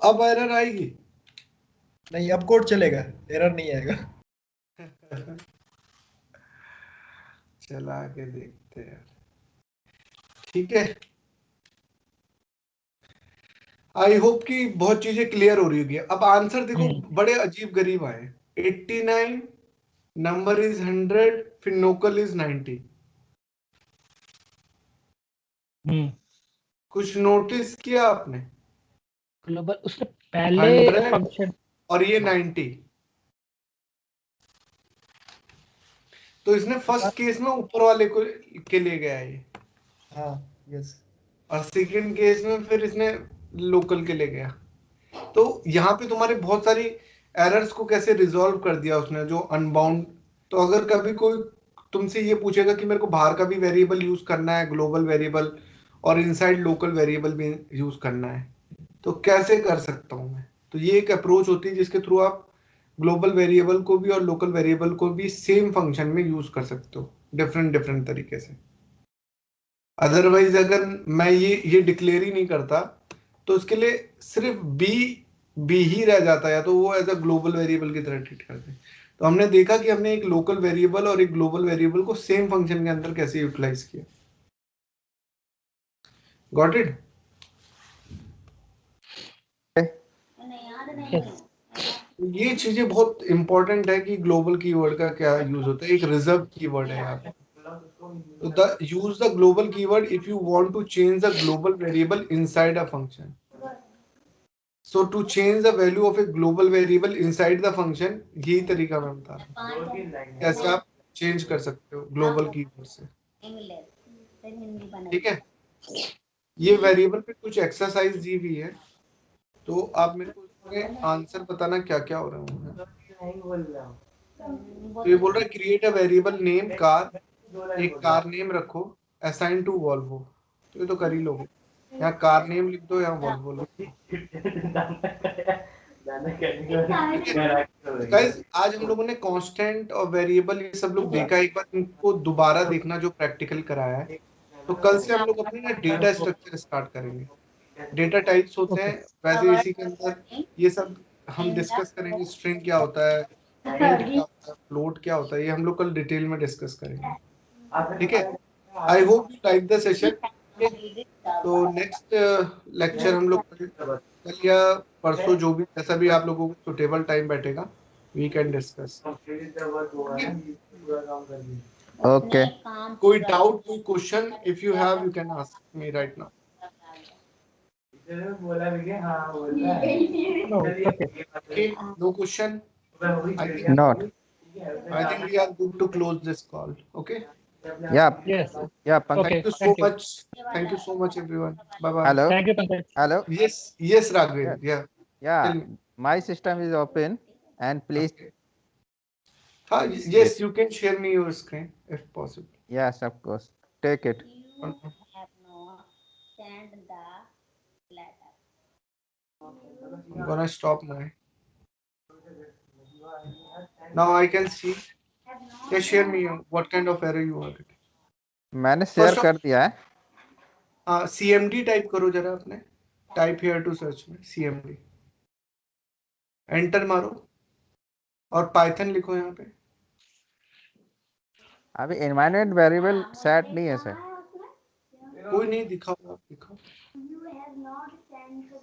अब एरर आएगी। नहीं अब कोड चलेगा, एरर नहीं आएगा। चला के देखते हैं। ठीक है, आई होप कि बहुत चीजें क्लियर हो रही होगी। अब आंसर देखो बड़े अजीब गरीब आए। 89, नंबर इज 100, फिर लोकल इज 90। कुछ नोटिस किया आपने? ग्लोबल उसके पहले 100 फंक्शन और ये 90। तो इसने फर्स्ट केस में ऊपर वाले को के लिए गया ये, हाँ यस। और सेकंड केस में फिर इसने लोकल के लिए गया। तो यहाँ पे तुम्हारे बहुत सारी एरर्स को कैसे रिजॉल्व कर दिया उसने, जो अनबाउंड। तो अगर कभी कोई तुमसे ये पूछेगा कि मेरे को बाहर का भी वेरिएबल यूज करना है, ग्लोबल वेरिएबल, और इनसाइड लोकल वेरिएबल भी यूज करना है, तो कैसे कर सकता हूं मैं? तो ये एक अप्रोच होती है जिसके थ्रू आप ग्लोबल वेरिएबल को भी और लोकल वेरिएबल को भी सेम फंक्शन में यूज कर सकते हो, डिफरेंट डिफरेंट तरीके से। अदरवाइज अगर मैं ये डिक्लेयर ही नहीं करता तो उसके लिए सिर्फ बी ही रह जाता है, या तो वो एज अ ग्लोबल वेरिएबल की तरह ट्रीट करते हैं। तो हमने देखा कि हमने एक लोकल वेरिएबल और एक ग्लोबल वेरिएबल को सेम फंक्शन के अंदर कैसे यूटिलाइज किया। Got it? ये चीजें बहुत इंपॉर्टेंट है कि ग्लोबल कीवर्ड का क्या यूज होता है। एक रिजर्व कीवर्ड है यहाँ पे। तो use the global keyword if you want to change the global variable inside a function. So to change the value of a global variable inside the function, यही तरीका मैं बता रहा हूँ कैसे आप चेंज कर सकते हो ग्लोबल कीवर्ड से। ठीक है, ये वेरिएबल पे कुछ एक्सरसाइज दी हुई है, तो आप मेरे को उसमें आंसर बताना क्या क्या हो रहा है। तो ये बोल रहा है create a variable name car, एक कार नेम रखो, असाइन टू वॉल्वो। तो ये तो कर ही लोगे, यहाँ कार नेम लिख दो, यहाँ वॉल्वो लिख दो। गाइस आज हम लोगों ने कांस्टेंट और वेरिएबल ये सब लोग देखा, एक बार इनको दोबारा देखना जो प्रैक्टिकल कराया है। तो कल से हम लोग अपने ना डेटा स्ट्रक्चर स्टार्ट करेंगे। डेटा टाइप्स होते हैं, वैसे इसी के अंदर ये सब हम डिस्कस करेंगे। स्ट्रिंग क्या होता है, इंट क्या होता है, फ्लोट क्या होता है, ये हम लोग कल डिटेल में डिस्कस करेंगे। ठीक है, I hope you like the session. तो नेक्स्ट लेक्चर हम लोग कल या परसों, जो भी जैसा भी आप लोगों को सुटेबल टाइम बैठेगा, वी कैन डिस्कस। ओके। कोई डाउट, कोई question, if you have you can ask me right now. No question. Not. I think we are good to close this call. Okay. Yeah. Yes. Yeah. Pankaj. Okay. Thank you so much. Thank you so much, everyone. Bye bye. Hello. Thank you, Pankaj. Hello. Yes, Raghvendra. Yeah. Yeah. Tell me. My system is open, and please. Okay. Yes, you can share me your screen if possible. Yes, of course. Take it. You have not sent the letter. I'm gonna stop now. Now I can see. Yeah, share me what kind of error you are getting. मैंने share First of- कर दिया है। CMD type करो जरा अपने, type here to search में CMD, enter मारो और पाइथन लिखो यहाँ पे। अभी एनवायरनमेंट वेरिएबल सेट नहीं है सर। कोई नहीं, दिखाओ आप दिखाओ। You have not sent the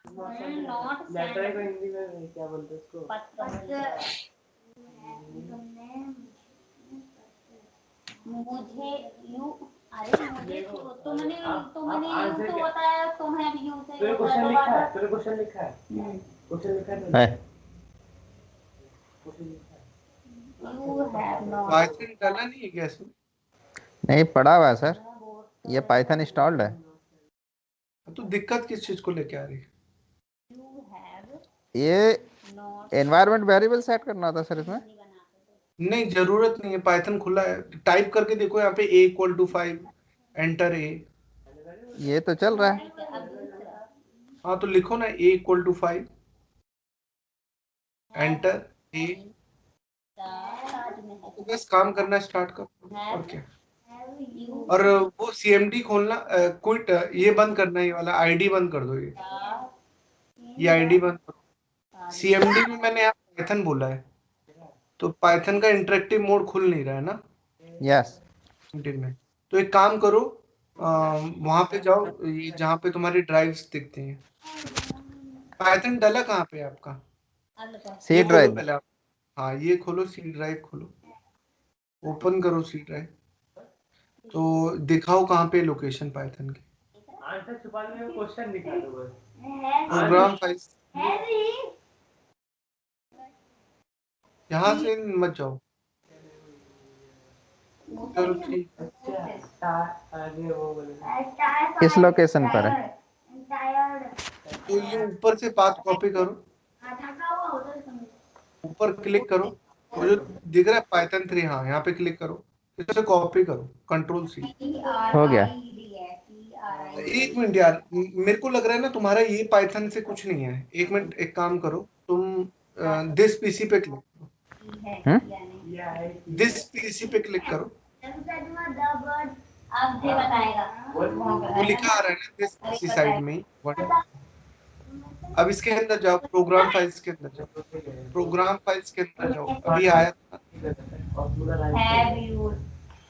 not letter को हिंदी में क्या बोलते हैं उसको? मुझे यू, अरे मुझे तो मैंने यू तो बताया, तुम्हें भी यू से क्वेश्चन लिखा है, क्वेश्चन लिखा है, क्वेश्चन लिखा है। You have not. पाइथन डाला नहीं है क्या इसमें? नहीं पढ़ा हुआ है सर, ये पाइथन इंस्टॉल्ड है। तो दिक्कत किस चीज को लेके आ रही है? You have ये not. एनवायरनमेंट वेरिएबल सेट करना होता है सर इसमें। नहीं, जरूरत नहीं है, पाइथन खुला है, टाइप करके देखो यहाँ पे a=5, एंटर ए। ये तो चल रहा है। अब दूसरा हाँ तो लिखो ना a=5, एंटर ए। start में है. तो बस काम करना स्टार्ट करो और क्या। Have you और वो CMD खोलना, क्विट, ये बंद करना, ये वाला आईडी बंद कर दो, ये आईडी बंद करो। CMD में मैंने यहाँ पाइथन बोला है, तो पाइथन का इंटरेक्टिव मोड खुल नहीं रहा है ना यस में। तो एक काम करो, वहां पे जाओ, ये जहाँ पे तुम्हारी ड्राइव्स दिखती हैं। पाइथन डाला कहाँ पे है आपका? सी ये खोलो ड्राइव। पहले आप। हाँ ये खोलो, सी ड्राइव खोलो, ओपन करो सी ड्राइव। तो दिखाओ कहाँ पे लोकेशन पाइथन की। आंसर छुपाने में क्वेश्चन दिखा दो बस। प्रोग्राम फाइल्स, यहाँ से मत जाओ। चलो ठीक है। आगे वो बोले किस लोकेशन पर है? तो ये ऊपर से पाथ कॉपी करो, ऊपर क्लिक करो, वो जो दिख रहा है पाइथन 3, हाँ यहाँ पे क्लिक करो, इसे कॉपी करो, कंट्रोल-C। हो गया। एक मिनट यार, मेरे को लग रहा है ना तुम्हारा ये पाइथन से कुछ नहीं है। एक मिनट, एक काम करो, तुम दिस पीसी पे क्लिक करो, दिस पीसी पे क्लिक करो। अब ये बताएगा. वो लिखा आ रहा है ना दिस पीसी साइड में ही। अब इसके अंदर जाओ, प्रोग्राम फाइल्स के अंदर जाओ, प्रोग्राम फाइल्स के अंदर जाओ। अभी आया था,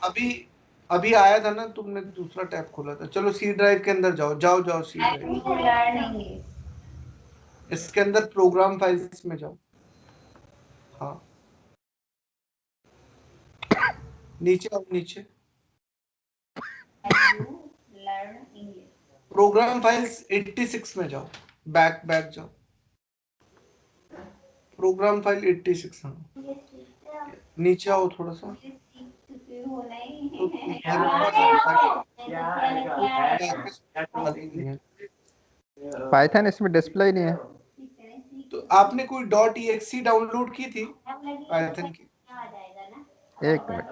Have you अभी आया था ना, तुमने दूसरा टैब खोला था। चलो सी ड्राइव के अंदर जाओ, जाओ सी have drive. you learned English? इसके अंदर प्रोग्राम फाइल्स में जाओ। हाँ नीचे आओ, नीचे Have you learned English? Program files 86 में जाओ, बैक जाओ, प्रोग्राम फाइल 86। हाँ नीचे आओ थोड़ा सा, पाइथन इसमें डिस्प्ले नहीं है। तो आपने कोई .exe डाउनलोड की थी पाइथन की? एक मिनट,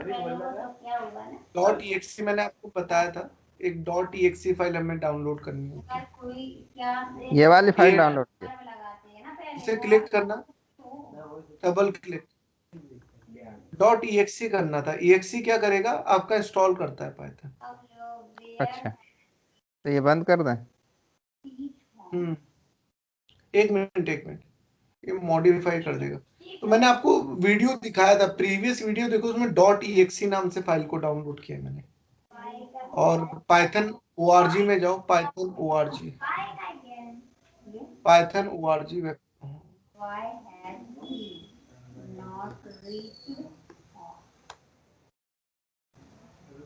.exe मैंने आपको बताया था, एक .exe फाइल हमें डाउनलोड करनी होती। ये वाली फाइल डाउनलोड की। इसे क्लिक करना, डबल क्लिक, .exe करना था। exe क्या करेगा, आपका इंस्टॉल करता है पाइथन। अच्छा तो ये बंद कर दें? एक मिनट, ये मॉडिफाई कर देगा। तो मैंने आपको वीडियो दिखाया था, प्रीवियस वीडियो देखो, उसमें .exe नाम से फाइल को डाउनलोड किया मैंने। और पाइथन org में जाओ, Python org web. Why has he not reached?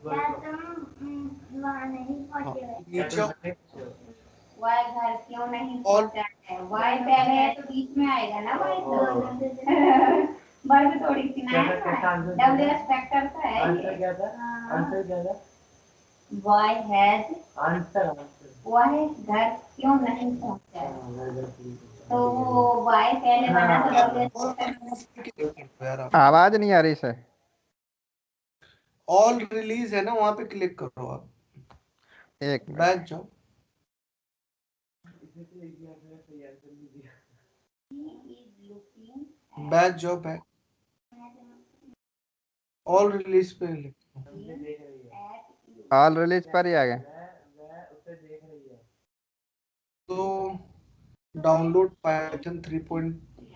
क्या तुम वहाँ नहीं पहुँचे? नीचे आओ, Why घर क्यों नहीं और पहुँचा है? Why पहले है तो बीच में आएगा ना? Why तो वर्ब थोड़ी सी ना है। WS फैक्टर का है। आंसर क्या था? आंसर क्या था? Why has आंसर why घर क्यों नहीं पहुँचा है? तो वो why पहले बना तो WS आवाज नहीं आ रही सर। ऑल रिलीज है ना, वहां पे क्लिक करो आप, एक मिनट, बैक जाओ, बैक जाओ, बैक ऑल रिलीज पे क्लिक करो। ऑल रिलीज पर ही आ गए। तो डाउनलोड पाइथन 3.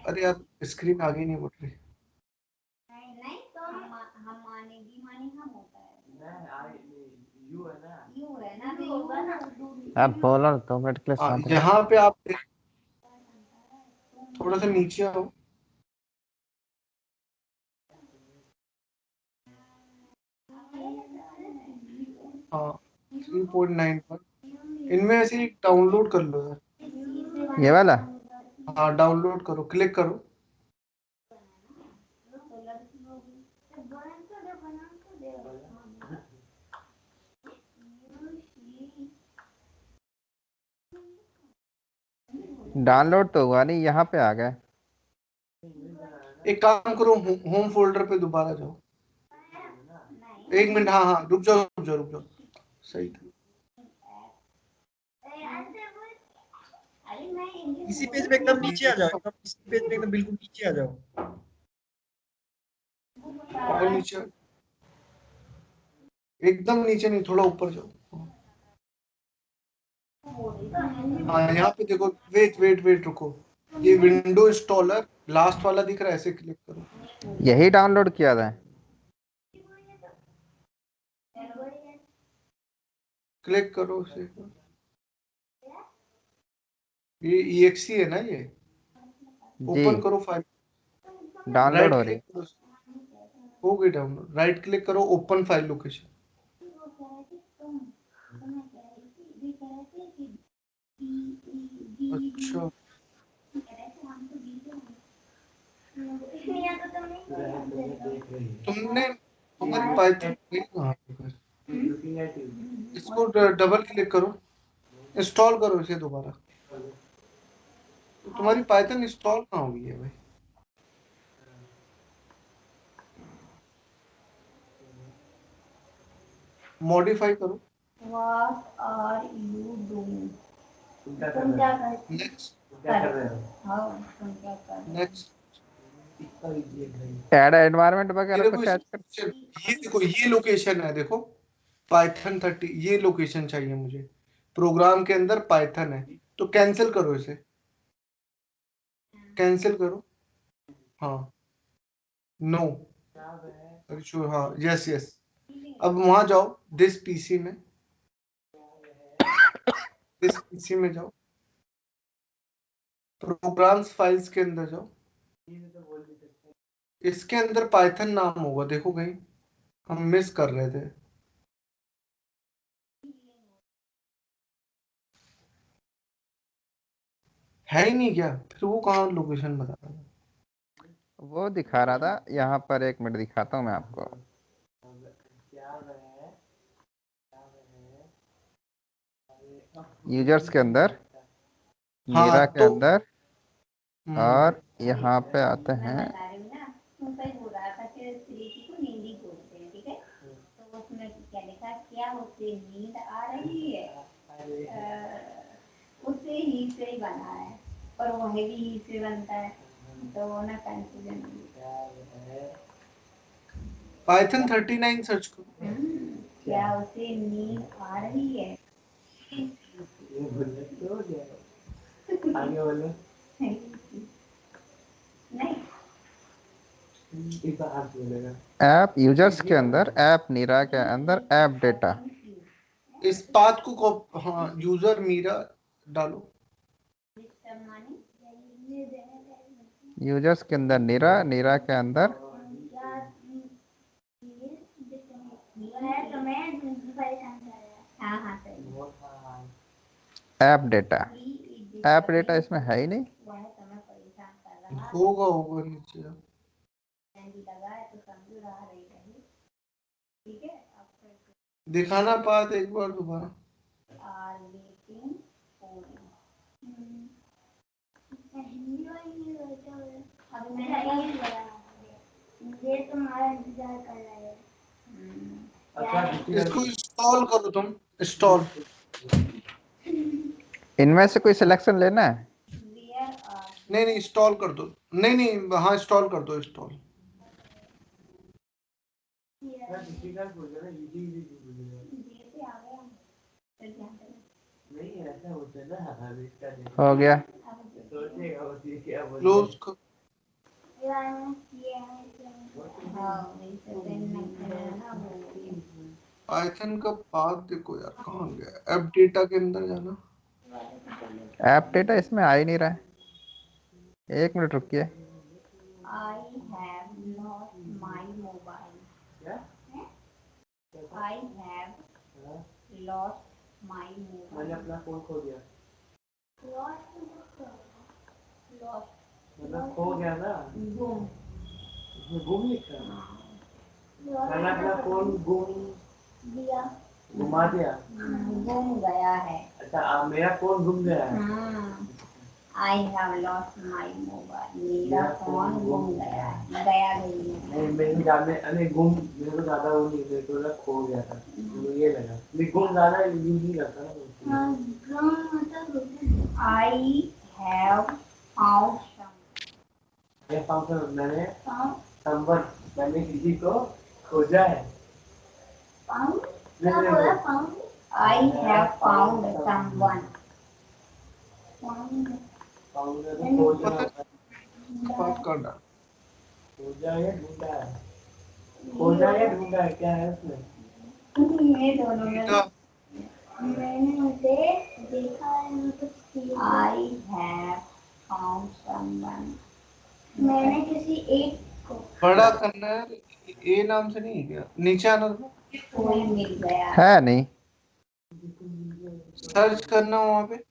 अरे यार स्क्रीन आगे नहीं बढ़ रही। नहीं तो हम मानेगी मानी हम होता है यू है ना तो होगा ना अब बोलो 2 मिनट के लिए शांत रहो। यहाँ पे आप थोड़ा सा नीचे आओ, हाँ 3.9 पर इनमें से एक डाउनलोड कर लो यार। ये वाला हाँ डाउनलोड करो, क्लिक करो, डाउनलोड तो हुआ नहीं, यहाँ पे आ गए। एक काम करो, होम फोल्डर पे दोबारा जाओ। एक मिनट, हाँ हाँ, रुक जाओ रुक जाओ रुक जाओ, सही था। इसी पेज में एकदम नीचे आ जाओ, एकदम इसी पेज में एकदम बिल्कुल नीचे आ जाओ। और नीचे, एकदम नीचे नहीं, थोड़ा ऊपर जाओ। हाँ यहाँ पे देखो, वेट वेट वेट रुको, ये विंडो इंस्टॉलर लास्ट वाला दिख रहा है, ऐसे क्लिक करो। यही डाउनलोड किया था। क्लिक करो उसे, ये exe है ना ये, जी ओपन करो फाइल, डाउनलोड राइट हो रही। क्लिक करो, हो गई डाउनलोड, राइट क्लिक करो, ओपन फाइल लोकेशन। अच्छा, तुम्हारी पाइथन कहाँ पे है? इसको डबल क्लिक करो, इंस्टॉल करो इसे दोबारा। तो तुम्हारी पाइथन इंस्टॉल कहाँ हुई है भाई? मॉडिफाई करो, What are you doing? तुम क्या कर नेक्स्ट हाँ तुम क्या कर रहे हो? नेक्स्ट। ऐड एनवायरनमेंट वगैरह मेरे को कुछ ऐड कर। ये देखो, ये लोकेशन है, देखो पाइथन 30, ये लोकेशन चाहिए मुझे, प्रोग्राम के अंदर पाइथन है, तो कैंसिल करो इसे, कैंसिल करो, हाँ, नो, श्योर, हाँ, यस यस। अब वहां जाओ, दिस पीसी में, दिस पीसी में जाओ, प्रोग्राम्स फाइल्स के अंदर जाओ, इसके अंदर पाइथन नाम होगा, देखो कहीं, हम मिस कर रहे थे। है ही नहीं क्या? फिर वो कहाँ लोकेशन बता रहा है? वो दिखा रहा था यहाँ पर, 1 मिनट दिखाता हूँ मैं आपको। यूजर्स के अंदर, हाँ नीरा के तो अंदर, और यहाँ पे आते हैं। बता रही हूँ ना, तुम कहीं बोल रहा था कि प्रीति को नींदी बोलते हैं, ठीक है? तो उसमें क्या लिखा, क्या उसे नींद आ रही है? उसे ही से बना है, और वह भी ही से बनता है, तो वो ना कंफ्यूजन। पाइथन 39 सर्च करो। क्या उसे नींद आ रही है? आगे बोलो। नहीं, ऐप यूजर्स के अंदर, ऐप नीरा के अंदर, ऐप डेटा। इस पाथ को हाँ, यूजर मीरा डालो, यूजर्स के अंदर नीरा, नीरा के अंदर हाँ हाँ सही, ऐप डेटा। ऐप डेटा इसमें है ही नहीं। वह तुम्हें परेशान कर रहा होगा होगा नीचे। लगा है तो समझ रहा रहेगा, ठीक है? दिखाना पाथ एक बार दोबारा। are waiting for you. Hindi वाली बैठा हुआ है, अब ये तुम्हारा इंतजार कर रहा है। इसको इंस्टॉल करो तुम, इंस्टॉल। इनमें से कोई सिलेक्शन लेना है। नहीं नहीं, इंस्टॉल कर दो, नहीं नहीं, हाँ इंस्टॉल कर दो, इंस्टॉल। हो गया। क्लोज कर। पाइथन का पाथ देखो यार, कहाँ गया? ऐप डेटा के अंदर जाना, ऐप डेटा इसमें आ ही नहीं रहा है। 1 मिनट रुकिए। I have lost my mobile. I have lost my mobile. मैंने अपना फोन खो दिया। Lost मतलब खो गया ना? गुम। इसमें गुम लिखा है। मैंने अपना फोन गुम दिया। घुमा दिया। गुम गया है। अच्छा, मेरा फोन गुम गया है। I have lost my mobile. मेरा फोन गुम गया है, गया गई है। नहीं मेरे को ज्यादा अरे गुम मेरे को ज्यादा वो नहीं मेरे को लगा खो गया था तो ये लगा मैं गुम ज्यादा यूज नहीं करता ना I have found some. ये फंक्शन मैंने संबर मैंने किसी को खोजा है Found? नहीं, क्या नहीं, बोला नहीं। found? I have found someone. Found. Founder को खोजा फर्क करना खोजा या ढूंढा है खोजा या ढूंढा है क्या है उसमें ये दोनों में बेटा मैंने उसे देखा है कुछ I have found someone. मैंने किसी एक को बड़ा करना है ए नाम से नहीं है क्या नीचे आना था कोई मिल गया है नहीं। सर्च करना वहां पे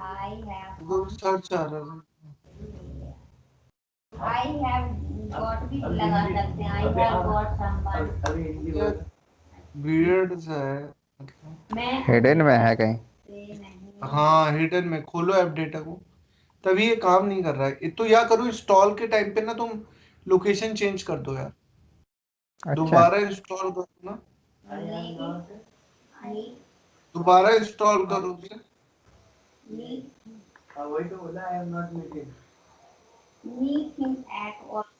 I have वो सर्च आ रहा था I have got भी लगा सकते हैं I have got someone. अभी हिंदी ये बोल वियर्ड सा है मतलब मैं हिडन में है कहीं। से नहीं हाँ हिडन में खोलो ऐप डेटा को तभी ये काम नहीं कर रहा है तो या करो इंस्टॉल के टाइम पे ना तुम लोकेशन चेंज कर दो यार अच्छा दोबारा इंस्टॉल करो ना दोबारा इंस्टॉल करो उसे वही तो बोला I am not meeting meet him at all.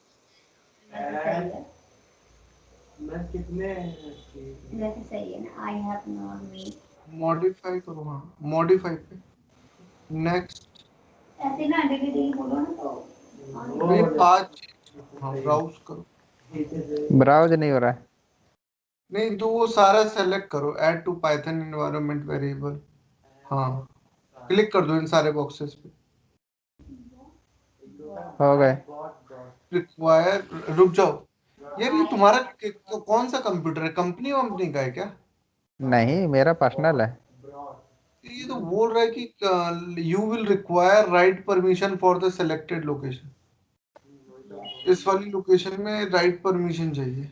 मैं कितने जैसे सही है ना I have not meet. Modify करो हाँ मॉडिफाई पे नेक्स्ट ऐसे ना डिलीट बोलो ना तो ये पांच हाँ ब्राउज करो ब्राउज नहीं हो रहा है। नहीं तो वो सारा सेलेक्ट करो add to Python environment variable हाँ क्लिक कर दो इन सारे बॉक्सेस पे हो गए। रिक्वायर रुक जाओ यार ये तुम्हारा कौन सा कंप्यूटर है कंपनी वंपनी का है क्या नहीं मेरा पर्सनल है। ये तो बोल रहा है कि you will require write permission for the selected location इस वाली लोकेशन में राइट परमिशन चाहिए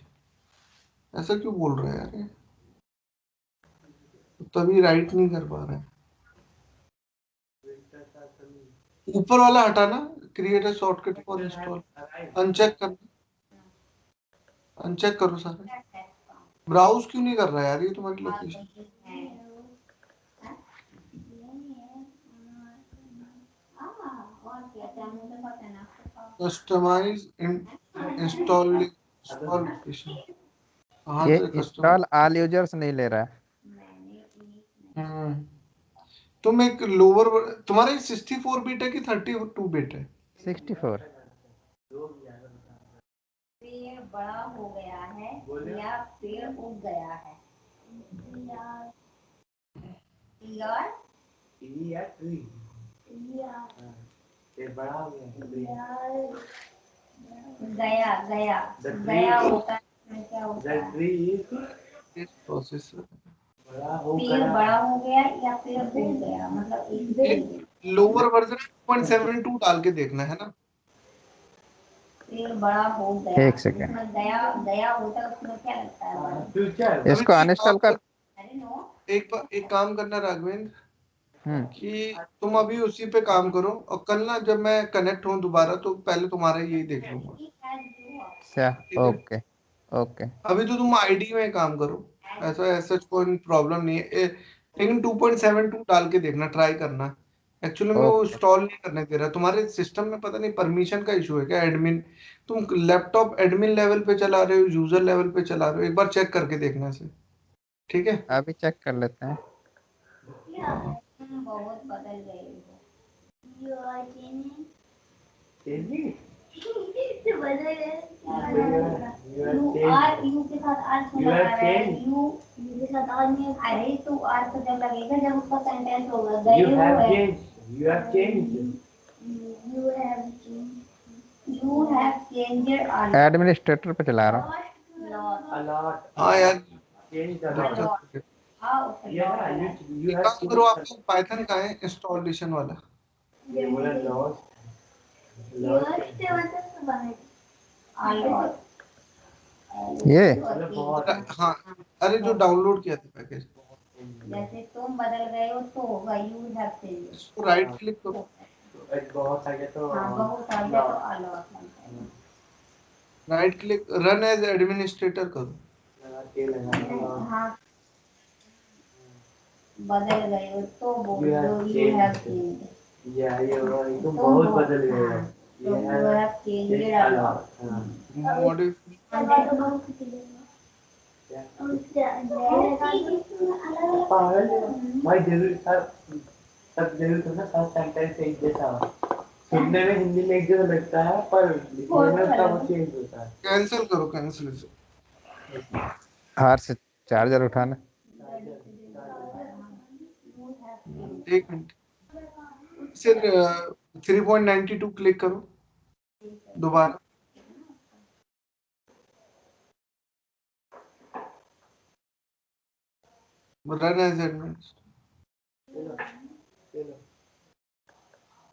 ऐसा क्यों बोल रहा है यार ये तभी राइट नहीं कर पा रहा है ऊपर वाला हटाना create a shortcut for install uncheck करना अनचेक करो सारे ब्राउज क्यों नहीं कर रहा है यार ये तुम्हारी लोकेशन कस्टमाइज इंस्टॉल लोकेशन कहाँ ये से कस्टम इंस्टॉल ऑल यूजर्स नहीं ले रहा है। तुम एक लोअर तुम्हारा 64 बिट है कि 32 बिट है 64। पेड़ बड़ा हो गया है या पेड़ उग गया है यार या ट्री ये बड़ा हो गया गया गया गया होता है क्या होता है ट्री इस प्रोसेसर बड़ा हो पेड़ बड़ा हो गया या पेड़ उग गया मतलब एक लोअर वर्जन 2.72 डाल के देखना है ना पेड़ बड़ा हो गया एक सेकेंड। उसमें गया गया होता है उसमें क्या लगता है फ्यूचर इसको अनइंस्टॉल कर। अरे नो एक काम करना राघवेंद्र हम्म कि तुम अभी उसी पे काम करो और कल ना जब मैं कनेक्ट हूँ दोबारा तो पहले तुम्हारा यही देख लूंगा अच्छा ठीक है ओके ओके। अभी तो तुम आईडी में काम करो ऐसा ऐसा कोई प्रॉब्लम नहीं है लेकिन 2.72 डाल के देखना ट्राई करना एक्चुअली में वो ओके इंस्टॉल नहीं करने दे रहा तुम्हारे सिस्टम में पता नहीं परमिशन का इशू है क्या एडमिन तुम लैपटॉप एडमिन लेवल पे चला रहे हो यूजर लेवल पे चला रहे हो एक बार चेक करके देखना से ठीक है अभी चेक कर लेते हैं। बहुत बदल गए हो यू आर चेंजिंग तेजी बदल गए you are यू के साथ आर You are लगा रहा है changed. यू के साथ आर में अरे तो आर तो जब लगेगा जब उसका सेंटेंस होगा गए you have हुए changed you have changed you have changed a administrator पे चला रहा हूँ। a lot हाँ यार changed a दिक्कत lot है। yeah you एक have काम करो आपको पाइथन का है इंस्टॉलेशन वाला ये बोला lost ये मतलब बहुत हाँ अरे जो डाउनलोड किया था पैकेज जैसे तुम बदल गए हो तो होगा यू हैव चेंज्ड इसको राइट क्लिक करो बहुत आ गया तो हाँ बहुत आ गया तो अलॉट लगता है। Right click run as administrator करो। हाँ बदल गए हो तो बोल You दो have you have changed. Change. या ये एकदम तो बहुत बदल गए हाँ, हैं। तो ये यू हैव चेंज अलॉट। पागल भाई जरूर सब जरूर तो ना सब सेंटेंस एक जैसा हो। सुनने में हिंदी में एक जैसा लगता है पर लिखने में सब चेंज होता है। कैंसिल करो कैंसिल। हार से चार्जर उठाना। एक मिनट फिर 3.92 क्लिक करो दोबारा। रन एज एडमिनिस्ट्रेटर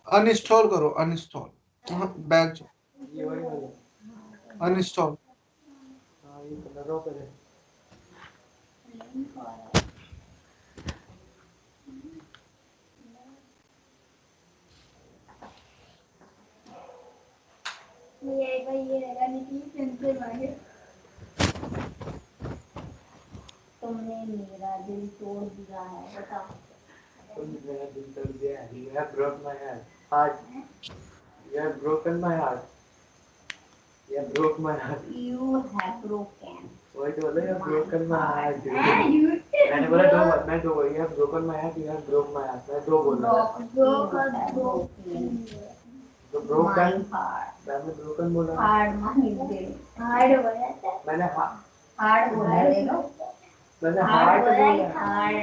अनइंस्टॉल करो अनइंस्टॉल बैच ये वही वाला। अनइंस्टॉल। हाँ ये कलरों पर है। तुमने मेरा दिल तोड़ दिया है बताओ। तुमने मेरा दिल तोड़ दिया है। You have broken my heart. You have broken my heart. You have broke my heart. You have broken. वही तो बोला you have broken my heart. You मैंने बोला दो बार मैं दो बोला you have broken my heart. You have broke my heart. मैं दो बोला। तो broken मैंने broken बोला। हार्ड बोला था। मैंने हार्ड बोला देखो। मैंने heart बोला। हार्ड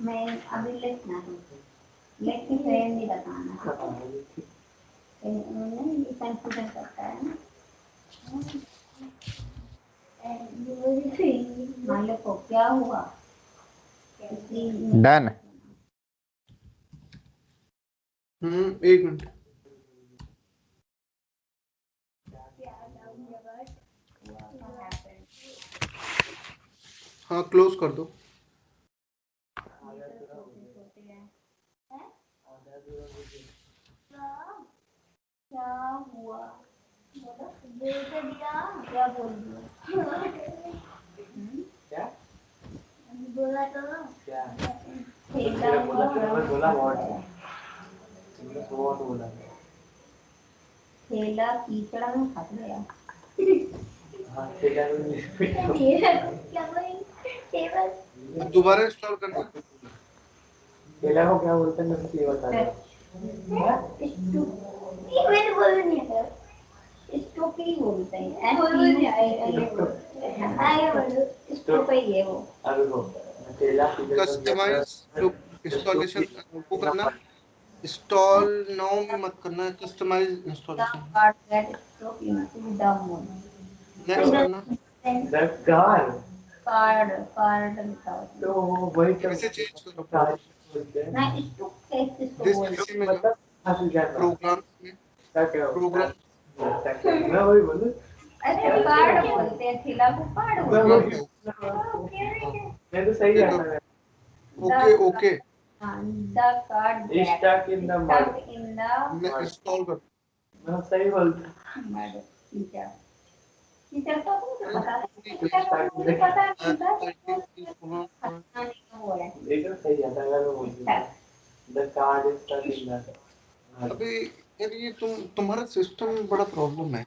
मैं अभी लिखना है लिख के फ्रेंड नहीं बताना ये कंफ्यूजन करता है ना। मान लो को क्या हुआ डन। एक मिनट। हाँ क्लोज कर दो। क्या हुआ बोल तो दिया क्या बोल दिया क्या बोला तो क्या खेला हुआ मैं बोला what तुमने what बोला खेला कीचड़ में फंस गया। हाँ खेला तो दोबारा इंस्टॉल करना। खेला को क्या बोलते हैं मैं ये बता रहा मैंने बोला नहीं है स्टोक ही बोलते हैं स्टोक ही है वो। अभी वो खेला कस्टमाइज इंस्टॉलेशन वो करना। इंस्टॉल नाउ में मत करना है कस्टमाइज इंस्टॉलेशन नेक्स्ट करना। कार्ड लिखा तो वही कैसे चेंज करो ना स्टोक कैसे दिस पीसी में जाओ प्रोग्राम में प्रोग्राम मैं वही बोलूं अरे कार्ड बोलते हैं खिला को कार्ड मैं बोलते वही मैं तो सही है okay okay the card stuck in the mud in the install कर। मैं सही बोलता मड टीचर टीचर का तुमको पता है टीचर का तुमको पता है एकदम सही है अगर मैं बोलूं the card is stuck in the अबे यार ये तुम्हारा सिस्टम में बड़ा प्रॉब्लम है।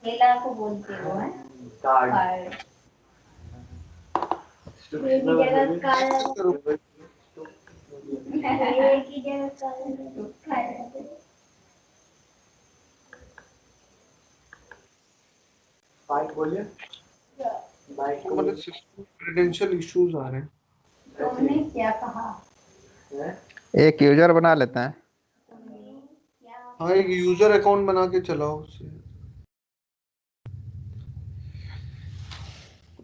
खेला को बोलते हो है card कार्ड एक ही जगह कार्ड एक ही जगह कार्ड बाइक बोलिए बाइक को मतलब सिस्टम क्रेडेंशियल इश्यूज आ रहे हैं। तुमने क्या कहा एक यूजर बना लेते हैं। हाँ एक यूजर अकाउंट बना के चलाओ उसे।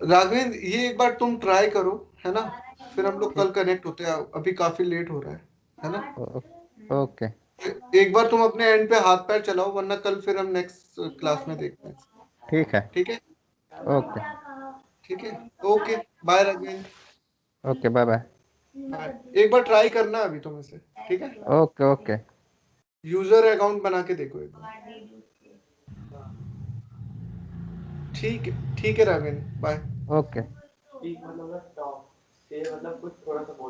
राघवेंद्र ये एक बार तुम ट्राई करो है ना फिर हम लोग कल कनेक्ट होते हैं। अभी काफी लेट हो रहा है ना। ओके। एक बार तुम अपने एंड पे हाथ पैर चलाओ, वरना कल फिर हम नेक्स्ट क्लास में देखते हैं। ठीक है। ठीक है ओके। ठीक है। Okay bye Raghavendra. Okay bye bye. एक बार ट्राई करना अभी तुम इसे। ठीक है, ओके ओके। यूजर अकाउंट बना के देखो एक बार। ठीक है राघवेंद्र, बाय। ओके। ठीक मतलब टॉप से मतलब कुछ थोड़ा सा